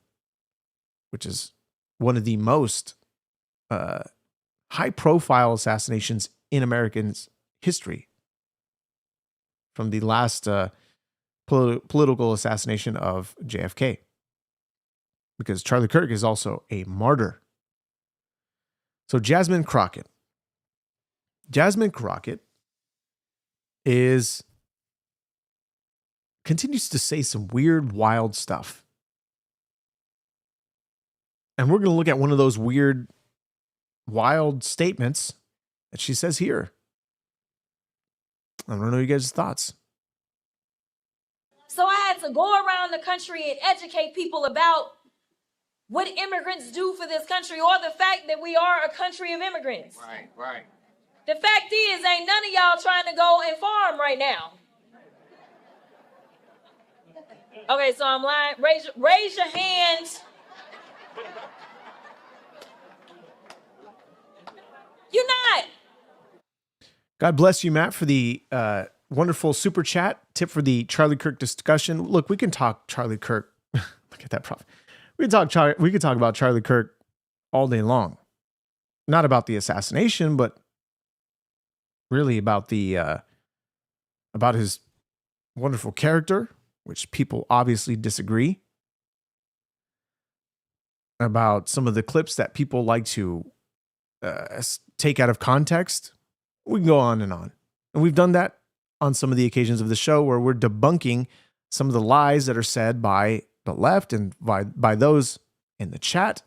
which is one of the most high-profile assassinations in American history. From the last political assassination of JFK. Because Charlie Kirk is also a martyr. So Jasmine Crockett. Jasmine Crockett continues to say some weird, wild stuff. And we're going to look at one of those weird, wild statements that she says here. I don't know you guys' thoughts. So I had to go around the country and educate people about what immigrants do for this country, or the fact that we are a country of immigrants. Right. The fact is, ain't none of y'all trying to go and farm right now. Okay, so I'm lying. Raise your hands. You're not. God bless you, Matt, for the wonderful super chat tip for the Charlie Kirk discussion. Look, we can talk Charlie Kirk. Look at that, prof. We could talk about Charlie Kirk all day long. Not about the assassination, but really about about his wonderful character, which people obviously disagree. About some of the clips that people like to take out of context. We can go on. And we've done that on some of the occasions of the show where we're debunking some of the lies that are said by the left and by those in the chat.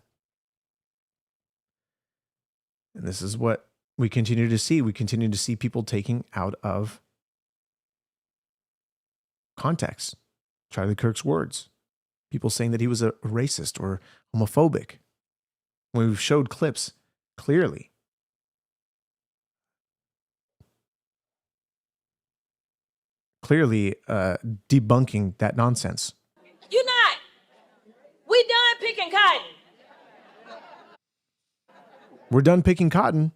And this is what we continue to see. We continue to see people taking out of context Charlie Kirk's words. People saying that he was a racist or homophobic. When we've showed clips clearly. Debunking that nonsense. You're not. We done picking cotton. We're done picking cotton.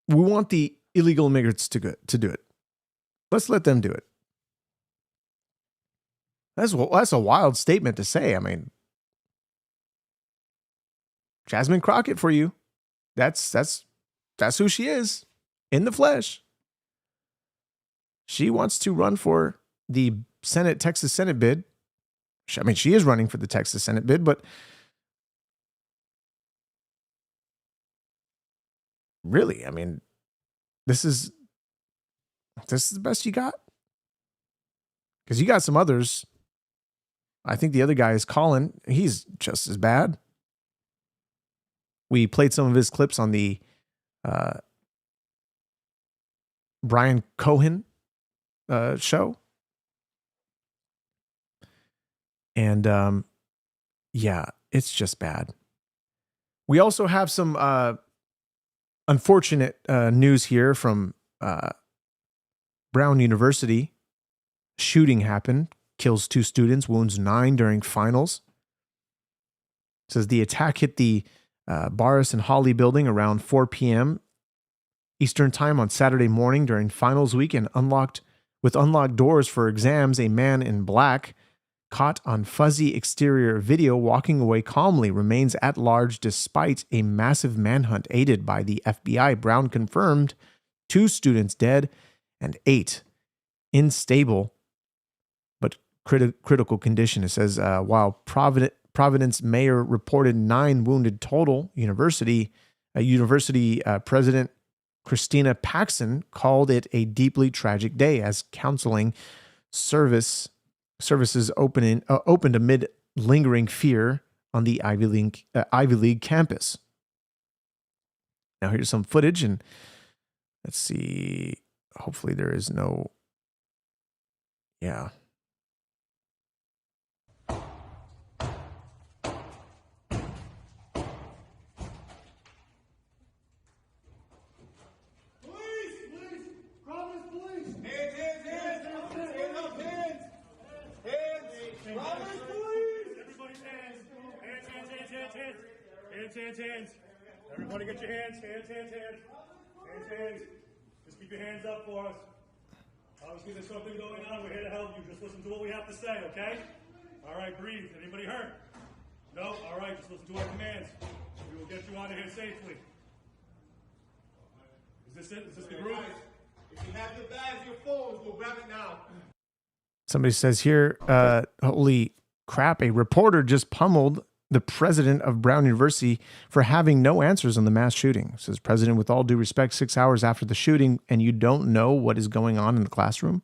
We want the illegal immigrants to do it. Let's let them do it. That's a wild statement to say. I mean, Jasmine Crockett for you. That's who she is in the flesh. She wants to run for the Texas Senate bid. I mean, she is running for the Texas Senate bid, but really, I mean, this is the best you got? Because you got some others. I think the other guy is Colin. He's just as bad. We played some of his clips on the Brian Cohen show. And yeah, it's just bad. We also have some unfortunate news here from Brown University. Shooting happened, kills 2 students, wounds 9 during finals. It says the attack hit the Barris and Holly building around 4 p.m. Eastern time on Saturday morning during finals week, and with unlocked doors for exams. A man in black, caught on fuzzy exterior video walking away calmly, remains at large despite a massive manhunt aided by the FBI. Brown confirmed 2 students dead and 8 in stable but critical condition. It says, while Providence mayor reported 9 wounded total, university president Christina Paxson called it a deeply tragic day as counseling services opened amid lingering fear on the Ivy League campus. Now here's some footage, and let's see. Hopefully there is no. Yeah. Hands. Everybody get your hands. Hands. Just keep your hands up for us. Obviously, there's something going on. We're here to help you. Just listen to what we have to say, okay? All right, breathe. Anybody hurt? No? All right, just listen to our commands. We will get you out of here safely. Is this it? Is this the group? If you have your bags, your phones, go grab it now. Somebody says here, holy crap, a reporter just pummeled the president of Brown University for having no answers on the mass shooting. It says, President, with all due respect, 6 hours after the shooting, and you don't know what is going on in the classroom?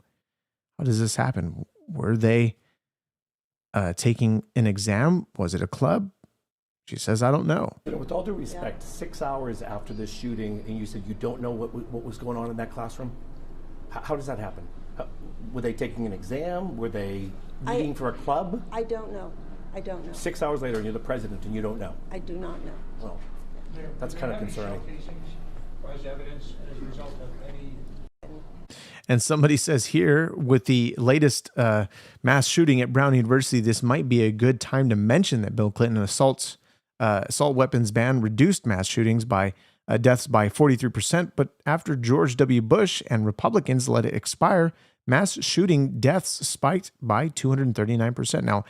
How does this happen? Were they taking an exam? Was it a club? She says, I don't know. With all due respect, 6 hours after the shooting, and you said you don't know what was going on in that classroom? How does that happen? Were they taking an exam? Were they meeting for a club? I don't know. 6 hours later, and you're the president, and you don't know. I do not know. Well, that's kind of concerning. And somebody says here, with the latest mass shooting at Brown University, this might be a good time to mention that Bill Clinton assault weapons ban reduced mass shootings by deaths by 43%. But after George W. Bush and Republicans let it expire, mass shooting deaths spiked by 239%. Now,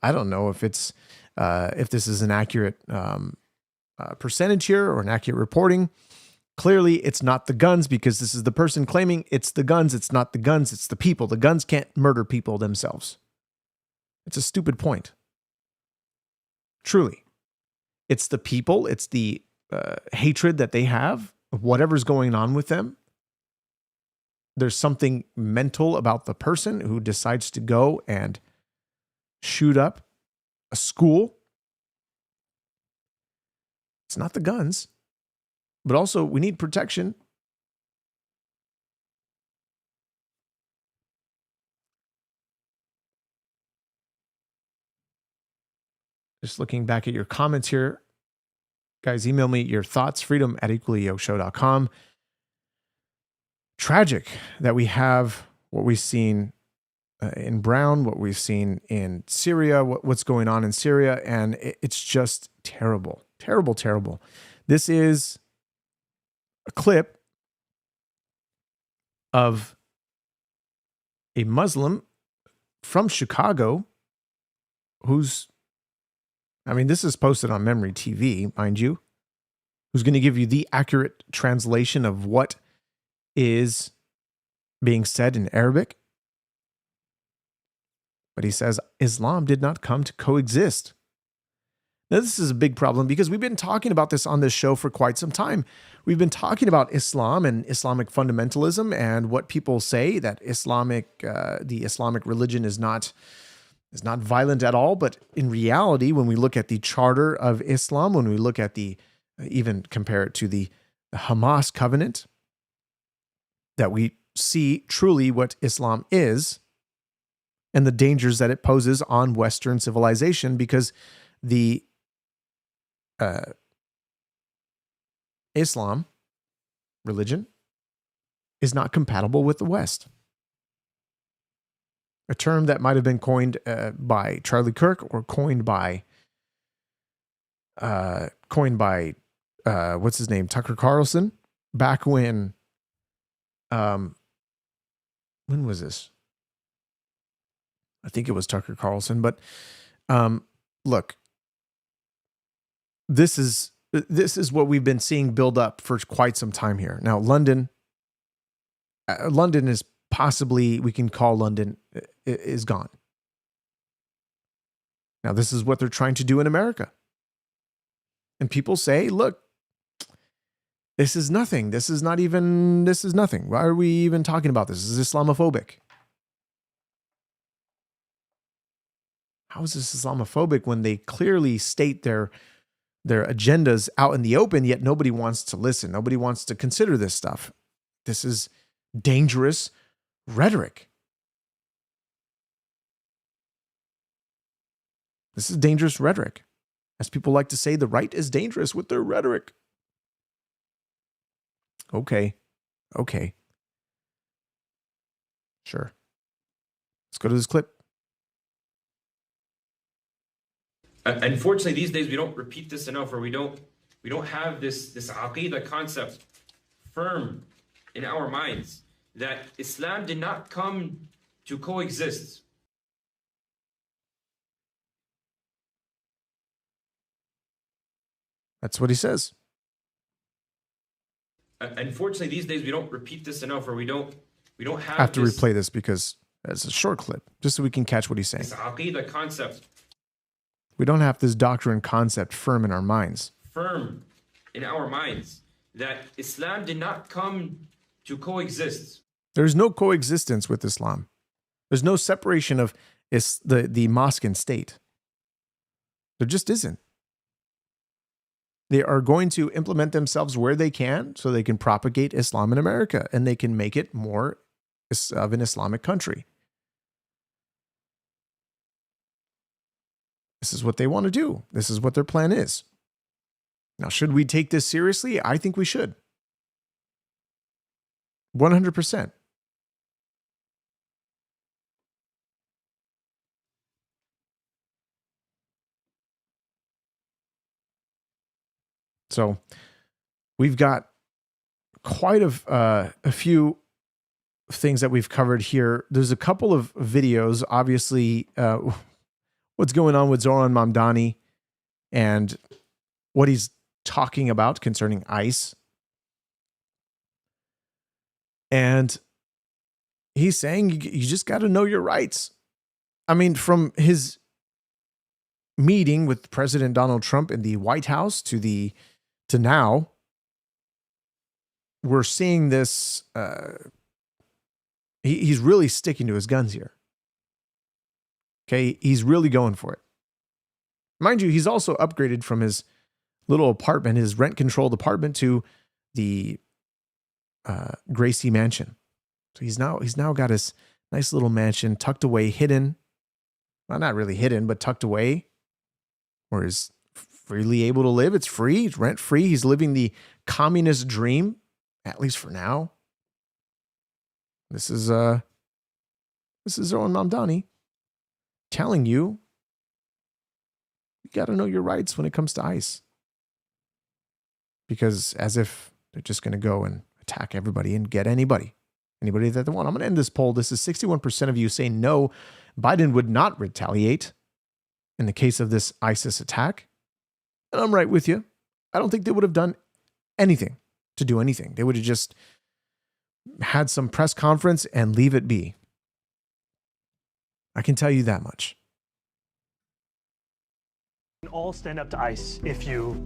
I don't know if it's if this is an accurate percentage here or an accurate reporting. Clearly, it's not the guns, because this is the person claiming it's the guns. It's not the guns. It's the people. The guns can't murder people themselves. It's a stupid point. Truly. It's the people. It's the hatred that they have of whatever's going on with them. There's something mental about the person who decides to go and shoot up a school. It's not the guns, but also we need protection. Just looking back at your comments here. Guys, email me your thoughts, freedom@equallyyokeshow.com. Tragic that we have what we've seen in Brown, what we've seen in Syria, what's going on in Syria, and it's just terrible, terrible, terrible. This is a clip of a Muslim from Chicago who's, this is posted on Memory TV, mind you, who's going to give you the accurate translation of what is being said in Arabic. But he says Islam did not come to coexist. Now, this is a big problem because we've been talking about this on this show for quite some time. We've been talking about Islam and Islamic fundamentalism and what people say that the Islamic religion is not violent at all. But in reality, when we look at the charter of Islam, when we look at even compare it to the Hamas covenant, that we see truly what Islam is and the dangers that it poses on Western civilization, because the Islam religion is not compatible with the West. A term that might have been coined by Charlie Kirk or coined by what's his name, Tucker Carlson, back when was this? I think it was Tucker Carlson, but look, this is what we've been seeing build up for quite some time here. Now, London is possibly, we can call London, is gone. Now, this is what they're trying to do in America. And people say, look, this is nothing. This is nothing. Why are we even talking about this? This is Islamophobic. How is this Islamophobic when they clearly state their agendas out in the open, yet nobody wants to listen. Nobody wants to consider this stuff. This is dangerous rhetoric. This is dangerous rhetoric. As people like to say, the right is dangerous with their rhetoric. Okay. Sure. Let's go to this clip. Unfortunately, these days we don't repeat this enough, or we don't have this aqidah concept firm in our minds that Islam did not come to coexist. That's what he says. Unfortunately, these days we don't repeat this enough, or we don't have. I have to replay this because it's a short clip, just so we can catch what he's saying. This aqidah concept We don't have this doctrine concept firm in our minds. Firm in our minds that Islam did not come to coexist. There's no coexistence with Islam. There's no separation of the mosque and state. There just isn't. They are going to implement themselves where they can so they can propagate Islam in America and they can make it more of an Islamic country. This is what they want to do. This is what their plan is. Now, should we take this seriously? I think we should. 100%. So we've got quite a few things that we've covered here. There's a couple of videos, obviously, what's going on with Zoran Mamdani and what he's talking about concerning ICE. And he's saying you just got to know your rights. I mean, from his meeting with President Donald Trump in the White House to now, we're seeing this. He's really sticking to his guns here. Okay, he's really going for it. Mind you, he's also upgraded from his little apartment, his rent-controlled apartment, to the Gracie Mansion. So he's now got his nice little mansion tucked away, hidden. Well, not really hidden, but tucked away, where he's freely able to live. It's free, it's rent-free. He's living the communist dream, at least for now. This is Zoran Mamdani telling you got to know your rights when it comes to ICE. Because as if they're just going to go and attack everybody and get anybody that they want. I'm going to end this poll. This is 61% of you saying no, Biden would not retaliate in the case of this ISIS attack. And I'm right with you. I don't think they would have done anything to do anything. They would have just had some press conference and leave it be. I can tell you that much. You can all stand up to ICE if you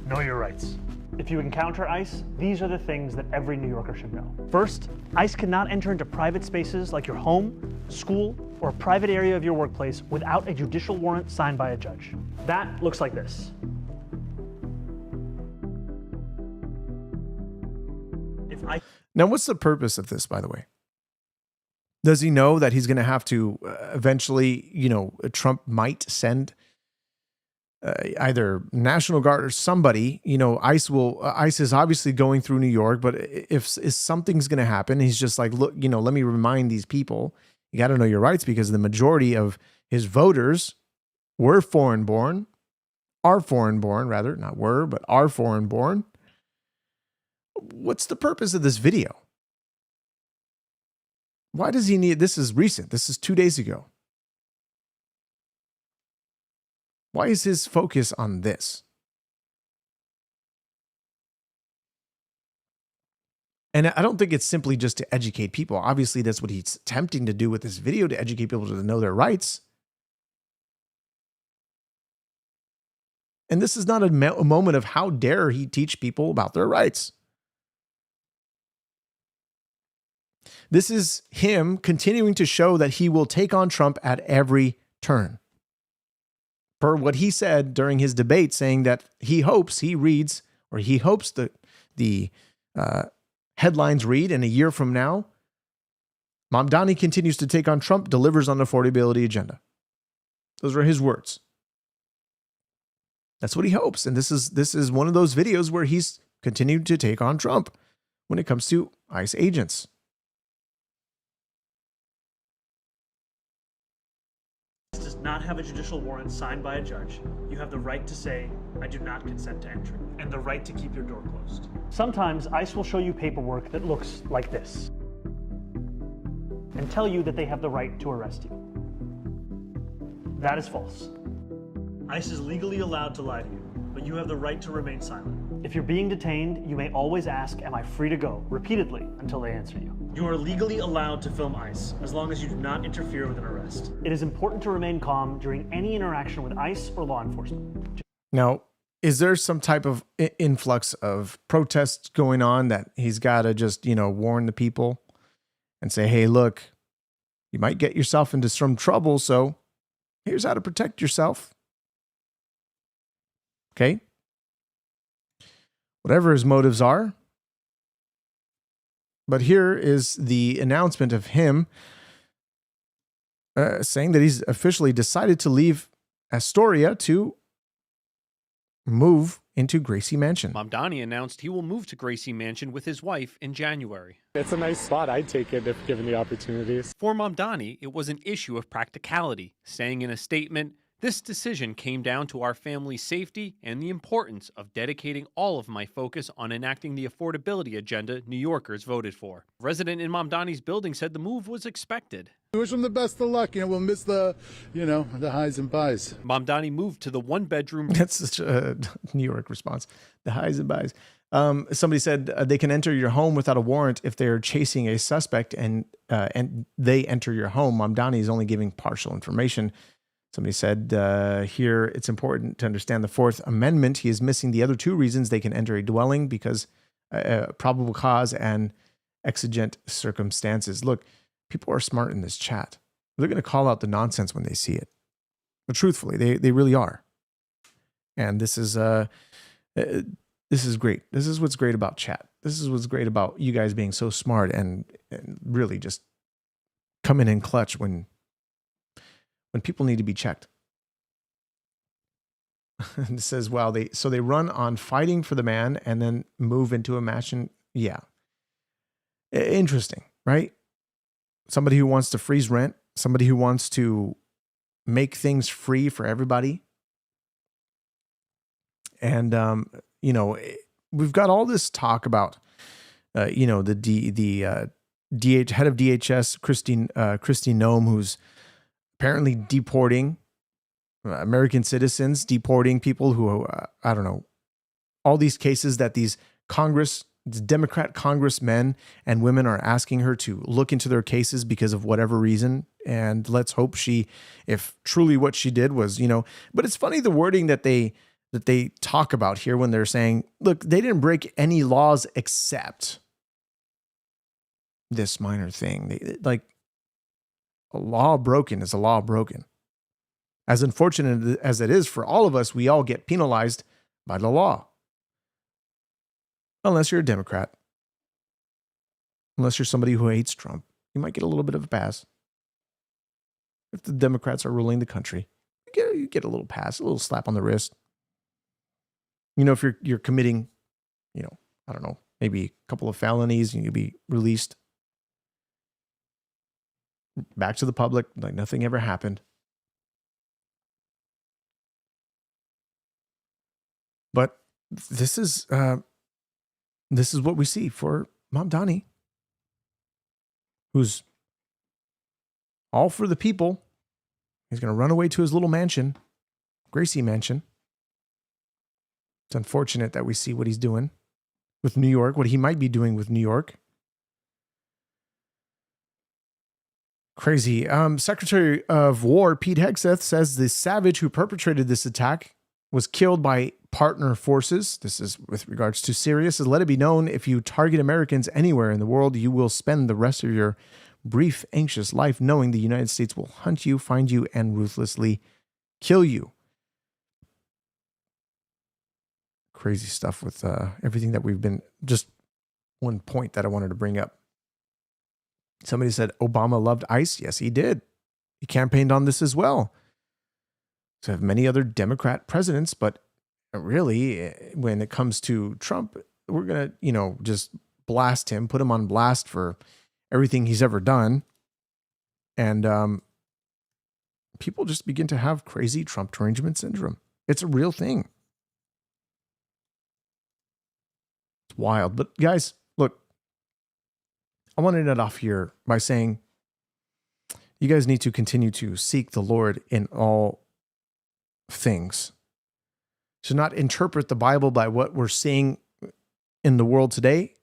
know your rights. If you encounter ICE, these are the things that every New Yorker should know. First, ICE cannot enter into private spaces like your home, school, or a private area of your workplace without a judicial warrant signed by a judge. That looks like this. Now, what's the purpose of this, by the way? Does he know that he's going to have to eventually, Trump might send either National Guard or somebody, ICE is obviously going through New York, but if something's going to happen, he's just like, look, let me remind these people, you got to know your rights, because the majority of his voters are foreign born, rather, not were, but are foreign born. What's the purpose of this video? Why does he need, this is recent, this is 2 days ago. Why is his focus on this? And I don't think it's simply just to educate people. Obviously, that's what he's attempting to do with this video, to educate people to know their rights. And this is not a moment of how dare he teach people about their rights. This is him continuing to show that he will take on Trump at every turn. Per what he said during his debate, saying that he hopes the headlines read in a year from now, Mamdani continues to take on Trump, delivers on the affordability agenda. Those are his words. That's what he hopes. And this is one of those videos where he's continued to take on Trump when it comes to ICE agents. Does not have a judicial warrant signed by a judge, you have the right to say, I do not consent to entry, and the right to keep your door closed. Sometimes ICE will show you paperwork that looks like this and tell you that they have the right to arrest you. That is false. ICE is legally allowed to lie to you, but you have the right to remain silent. If you're being detained, you may always ask, am I free to go? Repeatedly until they answer you. You are legally allowed to film ICE as long as you do not interfere with an arrest. It is important to remain calm during any interaction with ICE or law enforcement. Now, is there some type of influx of protests going on that he's got to just, warn the people and say, hey, look, you might get yourself into some trouble, so here's how to protect yourself. Okay? Whatever his motives are. But here is the announcement of him saying that he's officially decided to leave Astoria to move into Gracie Mansion. Mamdani announced he will move to Gracie Mansion with his wife in January. It's a nice spot. I'd take it if given the opportunities. For Mamdani, it was an issue of practicality, saying in a statement, "This decision came down to our family's safety and the importance of dedicating all of my focus on enacting the affordability agenda New Yorkers voted for." A resident in Mamdani's building said the move was expected. We wish him the best of luck. We'll miss the highs and buys. Mamdani moved to the one-bedroom. That's such a New York response. The highs and buys. Somebody said they can enter your home without a warrant if they're chasing a suspect and they enter your home. Mamdani is only giving partial information. Somebody said here it's important to understand the Fourth Amendment. He is missing the other two reasons they can enter a dwelling because probable cause and exigent circumstances. Look, people are smart in this chat. They're going to call out the nonsense when they see it. But truthfully, they really are. And this is great. This is what's great about chat. This is what's great about you guys being so smart and really just coming in clutch when people need to be checked. It says, wow, they run on fighting for the man and then move into a mansion. Yeah. Interesting, right? Somebody who wants to freeze rent, somebody who wants to make things free for everybody. And, we've got all this talk about, the head of DHS, Christine Noem, who's apparently deporting American citizens, deporting people who, all these cases that these Democrat congressmen and women are asking her to look into their cases because of whatever reason. And let's hope if truly what she did was, but it's funny the wording that they talk about here when they're saying, look, they didn't break any laws except this minor thing. A law broken is a law broken. As unfortunate as it is for all of us, we all get penalized by the law. Unless you're a Democrat. Unless you're somebody who hates Trump. You might get a little bit of a pass. If the Democrats are ruling the country, you get a little pass, a little slap on the wrist. If you're committing, maybe a couple of felonies and you'll be released back to the public like nothing ever happened. But this is what we see for Mamdani, who's all for the people. He's going to run away to his little mansion, Gracie Mansion. It's unfortunate that we see what he's doing with New York, what he might be doing with New York. Crazy. Secretary of War Pete Hegseth says the savage who perpetrated this attack was killed by partner forces. This is with regards to Syria. Says, let it be known, if you target Americans anywhere in the world, you will spend the rest of your brief, anxious life knowing the United States will hunt you, find you, and ruthlessly kill you. Crazy stuff with everything that we've been, just one point that I wanted to bring up. Somebody said Obama loved ICE. Yes, he did. He campaigned on this as well. So have many other Democrat presidents, but really, when it comes to Trump, we're going to, just blast him, put him on blast for everything he's ever done. And people just begin to have crazy Trump derangement syndrome. It's a real thing. It's wild. But guys, look, I want to end it off here by saying you guys need to continue to seek the Lord in all things. To not interpret the Bible by what we're seeing in the world today,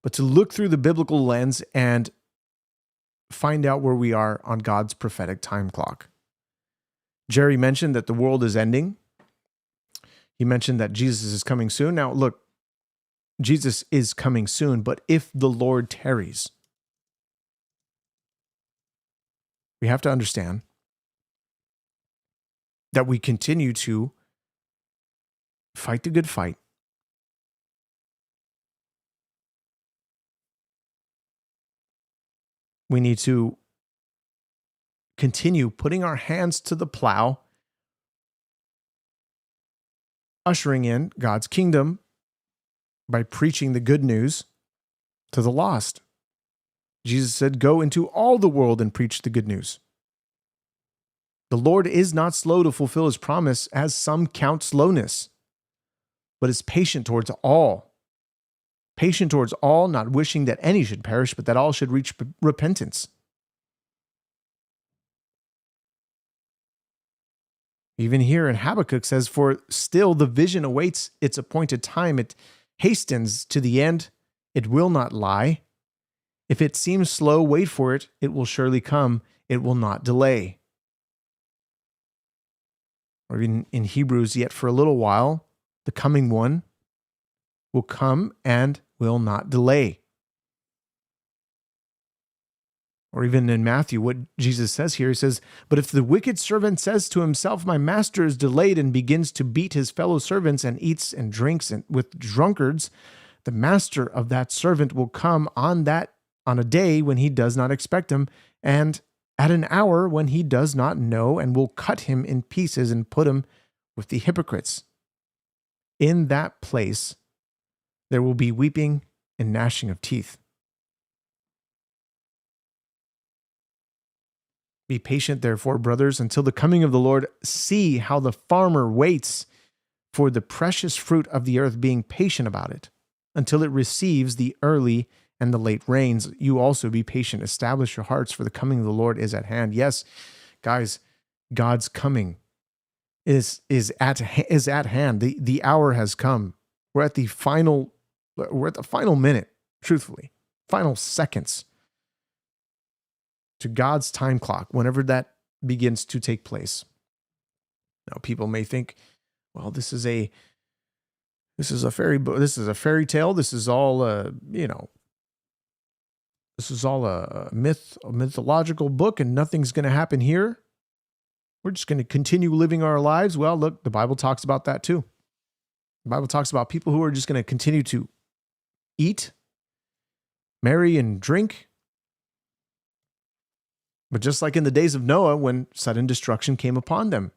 but to look through the biblical lens and find out where we are on God's prophetic time clock. Jerry mentioned that the world is ending. He mentioned that Jesus is coming soon. Now, look, Jesus is coming soon, but if the Lord tarries, we have to understand that we continue to fight the good fight. We need to continue putting our hands to the plow, ushering in God's kingdom by preaching the good news to the lost. Jesus said, go into all the world and preach the good news. The Lord is not slow to fulfill his promise, as some count slowness, but is patient towards all. Patient towards all, not wishing that any should perish, but that all should reach repentance. Even here in Habakkuk says, for still the vision awaits its appointed time. It hastens to the end. It will not lie. If it seems slow, wait for it. It will surely come. It will not delay. Or even in Hebrews, yet for a little while, the coming one will come and will not delay. Or even in Matthew, what Jesus says here, he says, but if the wicked servant says to himself, my master is delayed, and begins to beat his fellow servants and eats and drinks with drunkards, the master of that servant will come on a day when he does not expect him, and at an hour when he does not know, and will cut him in pieces and put him with the hypocrites. In that place, there will be weeping and gnashing of teeth. Be patient, therefore, brothers, until the coming of the Lord. See how the farmer waits for the precious fruit of the earth, being patient about it, until it receives the early and the late rains. You also be patient. Establish your hearts, for the coming of the Lord is at hand. Yes, guys, God's coming is at hand. The hour has come. We're at the final minute, truthfully, final seconds to God's time clock, whenever that begins to take place. Now, people may think, well, this is a fairy tale. This is all this is all a mythological book, and nothing's going to happen here. We're just going to continue living our lives. Well, look, the Bible talks about that too. The Bible talks about people who are just going to continue to eat, marry, and drink. But just like in the days of Noah, when sudden destruction came upon them.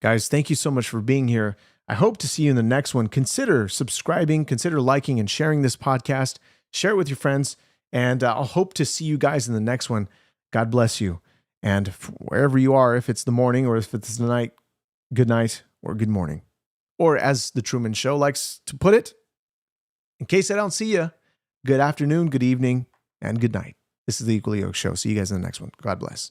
Guys, thank you so much for being here. I hope to see you in the next one. Consider subscribing, consider liking and sharing this podcast. Share it with your friends, and I'll hope to see you guys in the next one. God bless you. And wherever you are, if it's the morning or if it's the night, good night or good morning. Or as the Truman Show likes to put it, in case I don't see you, good afternoon, good evening, and good night. This is the Equally Yoked Show. See you guys in the next one. God bless.